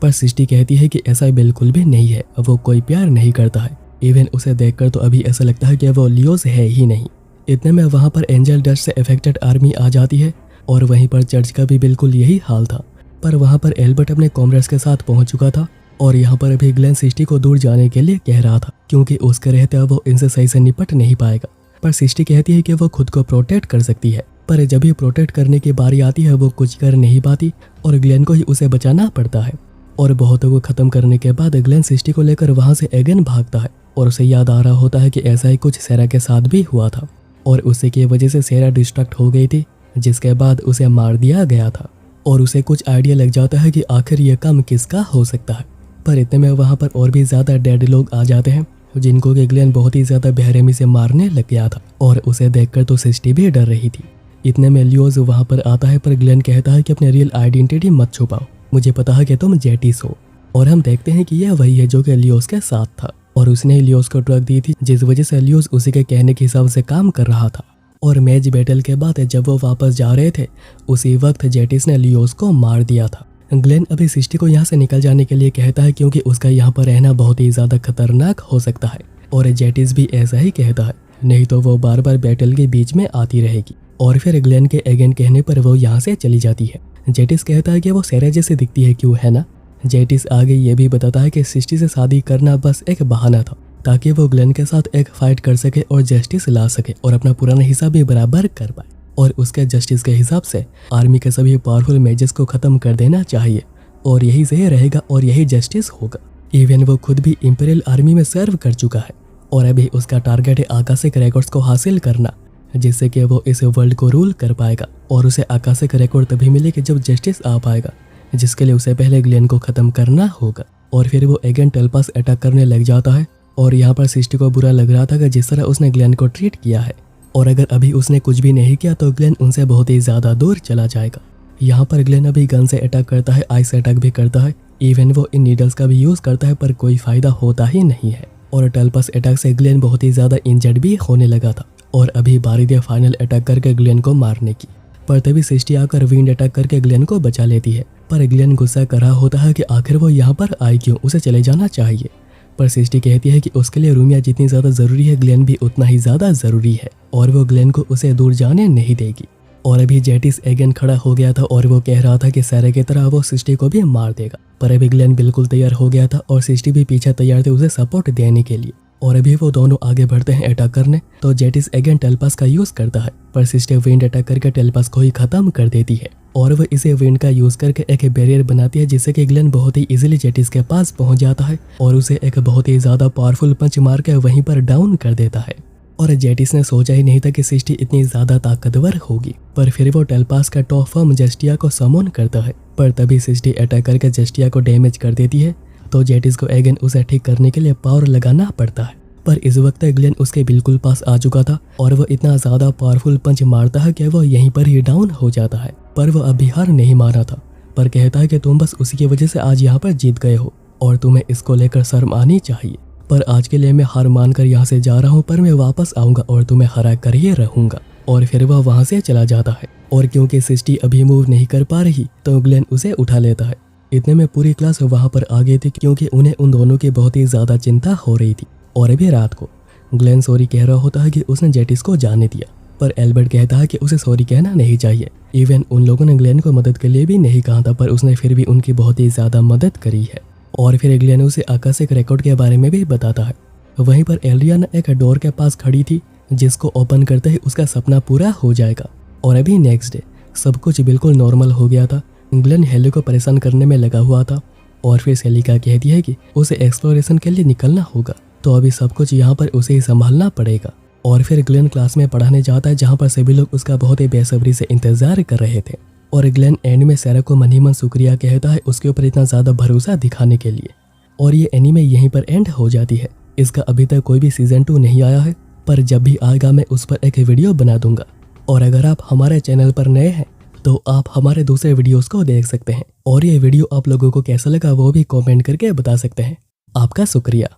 पर सिस्टी कहती है कि ऐसा बिल्कुल भी नहीं है, वो कोई प्यार नहीं करता है। इवन उसे देखकर तो अभी ऐसा लगता है कि वो लियोज है ही नहीं। इतने में वहाँ पर एंजल डस्ट से अफेक्टेड आर्मी आ जाती है और वहीं पर चर्च का भी बिल्कुल यही हाल था। पर वहाँ पर एल्बर्ट अपने कॉमरेड्स के साथ पहुँच चुका था और यहाँ पर अभी ग्लेन सिस्टी को दूर जाने के लिए कह रहा था क्योंकि उसके रहते वो इनसे सही से निपट नहीं पाएगा। पर सिस्टी कहती है कि वो खुद को प्रोटेक्ट कर सकती है, पर जब भी प्रोटेक्ट करने की बारी आती है वो कुछ कर नहीं पाती और ग्लेन को ही उसे बचाना पड़ता है। और बहुतों को खत्म करने के बाद ग्लेन सिस्टी को लेकर वहाँ से अगेन भागता है और उसे याद आ रहा होता है कि ऐसा ही कुछ सेरा के साथ भी हुआ था और उसी की वजह से सेरा डिस्ट्रैक्ट हो गई थी, जिसके बाद उसे मार दिया गया था। और उसे कुछ आइडिया लग जाता है कि आखिर यह काम किसका हो सकता है। पर इतने में वहाँ पर और भी ज़्यादा डेड लोग आ जाते हैं जिनको कि ग्लेन बहुत ही ज़्यादा बेरहमी से मारने लग गया था और उसे देखकर तो सिस्टी भी डर रही थी। इतने में लियोज वहाँ पर आता है, पर ग्लेन कहता है कि अपनी रियल आइडेंटिटी मत छुपाओ, मुझे पता है कि तुम जेटिस हो। और हम देखते हैं कि यह वही है जो कि लियोज के साथ था और उसने ही लियोज को ट्रक दी थी, जिस वजह से लियोज उसी के कहने के हिसाब से काम कर रहा था। और मैच बैटल के बाद जब वो वापस जा रहे थे उसी वक्त जेटिस ने लियोज को मार दिया था। ग्लेन अभी सिस्टी को यहाँ से निकल जाने के लिए कहता है क्योंकि उसका यहाँ पर रहना बहुत ही ज़्यादा खतरनाक हो सकता है और जेटिस भी ऐसा ही कहता है, नहीं तो वो बार बार बैटल के बीच में आती रहेगी। और फिर ग्लेन के अगेन कहने पर वो यहाँ से चली जाती है। जेटिस कहता है कि वो सेरा जैसे दिखती है, क्यों है ना। जेटिस आगे ये भी बताता है कि सिस्टी से शादी करना बस एक बहाना था ताकि वो ग्लेन के साथ एक फाइट कर सके और जस्टिस ला सके और अपना पुराना हिसाब भी बराबर कर पाए। और उसके जस्टिस के हिसाब से आर्मी के सभी पावरफुल मैचेस को खत्म कर देना चाहिए और यही सही रहेगा और यही जस्टिस होगा। इवन वो खुद भी इंपीरियल आर्मी में सर्व कर चुका है और अभी उसका टारगेट है आकाशिक रिकॉर्ड्स को हासिल करना, जिससे कि वो इस वर्ल्ड को रूल कर पाएगा। और उसे आकाशिक रिकॉर्ड तभी मिलेगा जब जस्टिस आ पाएगा, जिसके लिए उसे पहले ग्लेन को खत्म करना होगा। और फिर वो अगेन टेलपास अटैक करने लग जाता है और यहाँ पर सिस्टी को बुरा लग रहा था कि जिस तरह उसने ग्लेन को ट्रीट किया है और अगर अभी उसने कुछ भी नहीं किया तो ग्लेन उनसे बहुत ही ज़्यादा दूर चला जाएगा। यहाँ पर ग्लेन अभी गन से अटैक करता है, आइस अटैक भी करता है, इवन वो इन नीडल्स का भी यूज़ करता है, पर कोई फ़ायदा होता ही नहीं है। और टेलपास अटैक से ग्लेन बहुत ही ज़्यादा इंजर्ड भी होने लगा था और अभी बारी थी फाइनल अटैक करके ग्लेन को मारने की। पर तभी सिस्टी आकर विंड अटैक करके ग्लेन को बचा लेती है। पर ग्लेन गुस्सा कर रहा होता है कि आखिर वो यहाँ पर आई क्यों, उसे चले जाना चाहिए। पर सिस्टी कहती है कि उसके लिए रूमिया जितनी ज़्यादा ज़रूरी है ग्लेन भी उतना ही ज़्यादा ज़रूरी है और वो ग्लेन को उसे दूर जाने नहीं देगी। और अभी जेटिस अगेन खड़ा हो गया था और वो कह रहा था कि सारे की तरह वो सिस्टी को भी मार देगा। पर अभी ग्लेन बिल्कुल तैयार हो गया था और सिस्टी भी पीछे तैयार थे उसे सपोर्ट देने के लिए। और अभी वो दोनों आगे बढ़ते हैं अटैक करने, तो जेटिस अगेन टेलपास का यूज़ करता है, पर सिस्टी विंड अटैक करके टेलपास को ही खत्म कर देती है और वो इसे विंड का यूज़ करके एक बैरियर बनाती है, जिससे कि ग्लेन बहुत ही इजीली जेटिस के पास पहुंच जाता है और उसे एक बहुत ही ज़्यादा पावरफुल पंच मार के वहीं पर डाउन कर देता है। और जेटिस ने सोचा ही नहीं था कि सिस्टी इतनी ज़्यादा ताकतवर होगी, पर फिर वो टेलपास का टॉप फॉर्म जस्टिया को समन करता है। पर तभी सिस्टी अटैक करके जस्टिया को डैमेज कर देती है, तो जेटिस को अगेन उसे ठीक करने के लिए पावर लगाना पड़ता है। पर इस वक्त ग्लेन उसके बिल्कुल पास आ चुका था और वो इतना ज़्यादा पावरफुल पंच मारता है कि वो यहीं पर ही डाउन हो जाता है। पर वो अभी हार नहीं माना था, पर कहता है कि तुम बस उसी की वजह से आज यहाँ पर जीत गए हो और तुम्हें इसको लेकर शर्म आनी चाहिए। पर आज के लिए मैं हार मानकर यहाँ से जा रहा हूँ, पर मैं वापस आऊँगा और तुम्हें हरा कर ही रहूँगा। और फिर वह वहाँ से चला जाता है और क्योंकि सिस्टी अभी मूव नहीं कर पा रही तो ग्लेन उसे उठा लेता है। इतने में पूरी क्लास वहाँ पर आ गई थी क्योंकि उन्हें उन दोनों की बहुत ही ज़्यादा चिंता हो रही थी। और अभी रात को ग्लेन सॉरी कह रहा होता है कि उसने जेटिस को जाने दिया, पर एल्बर्ट कहता है कि उसे सॉरी कहना नहीं चाहिए। इवन उन लोगों ने ग्लेन को मदद के लिए भी नहीं कहा था, पर उसने फिर भी उनकी बहुत ही ज़्यादा मदद करी है। और फिर ग्लेन उसे आकाशिक रिकॉर्ड के बारे में भी बताता है। वहीं पर एल्रियाना एक डोर के पास खड़ी थी जिसको ओपन करते ही उसका सपना पूरा हो जाएगा। और अभी नेक्स्ट डे सब कुछ बिल्कुल नॉर्मल हो गया था। ग्लेन हेली को परेशान करने में लगा हुआ था और फिर सेलिका कहती है कि उसे एक्सप्लोरेशन के लिए निकलना होगा, तो अभी सब कुछ यहाँ पर उसे ही संभालना पड़ेगा। और फिर ग्लेन क्लास में पढ़ाने जाता है जहाँ पर सभी लोग उसका बहुत ही बेसब्री से इंतजार कर रहे थे। और ग्लेन एंड में सारा को मन ही मन शुक्रिया कहता है उसके ऊपर इतना ज़्यादा भरोसा दिखाने के लिए। और ये एनीमे यहीं पर एंड हो जाती है। इसका अभी तक कोई भी सीजन 2 नहीं आया है, पर जब भी आएगा मैं उस पर एक वीडियो बना दूंगा। और अगर आप हमारे चैनल पर नए हैं तो आप हमारे दूसरे वीडियोस को देख सकते हैं और ये वीडियो आप लोगों को कैसा लगा वो भी कमेंट करके बता सकते हैं। आपका शुक्रिया।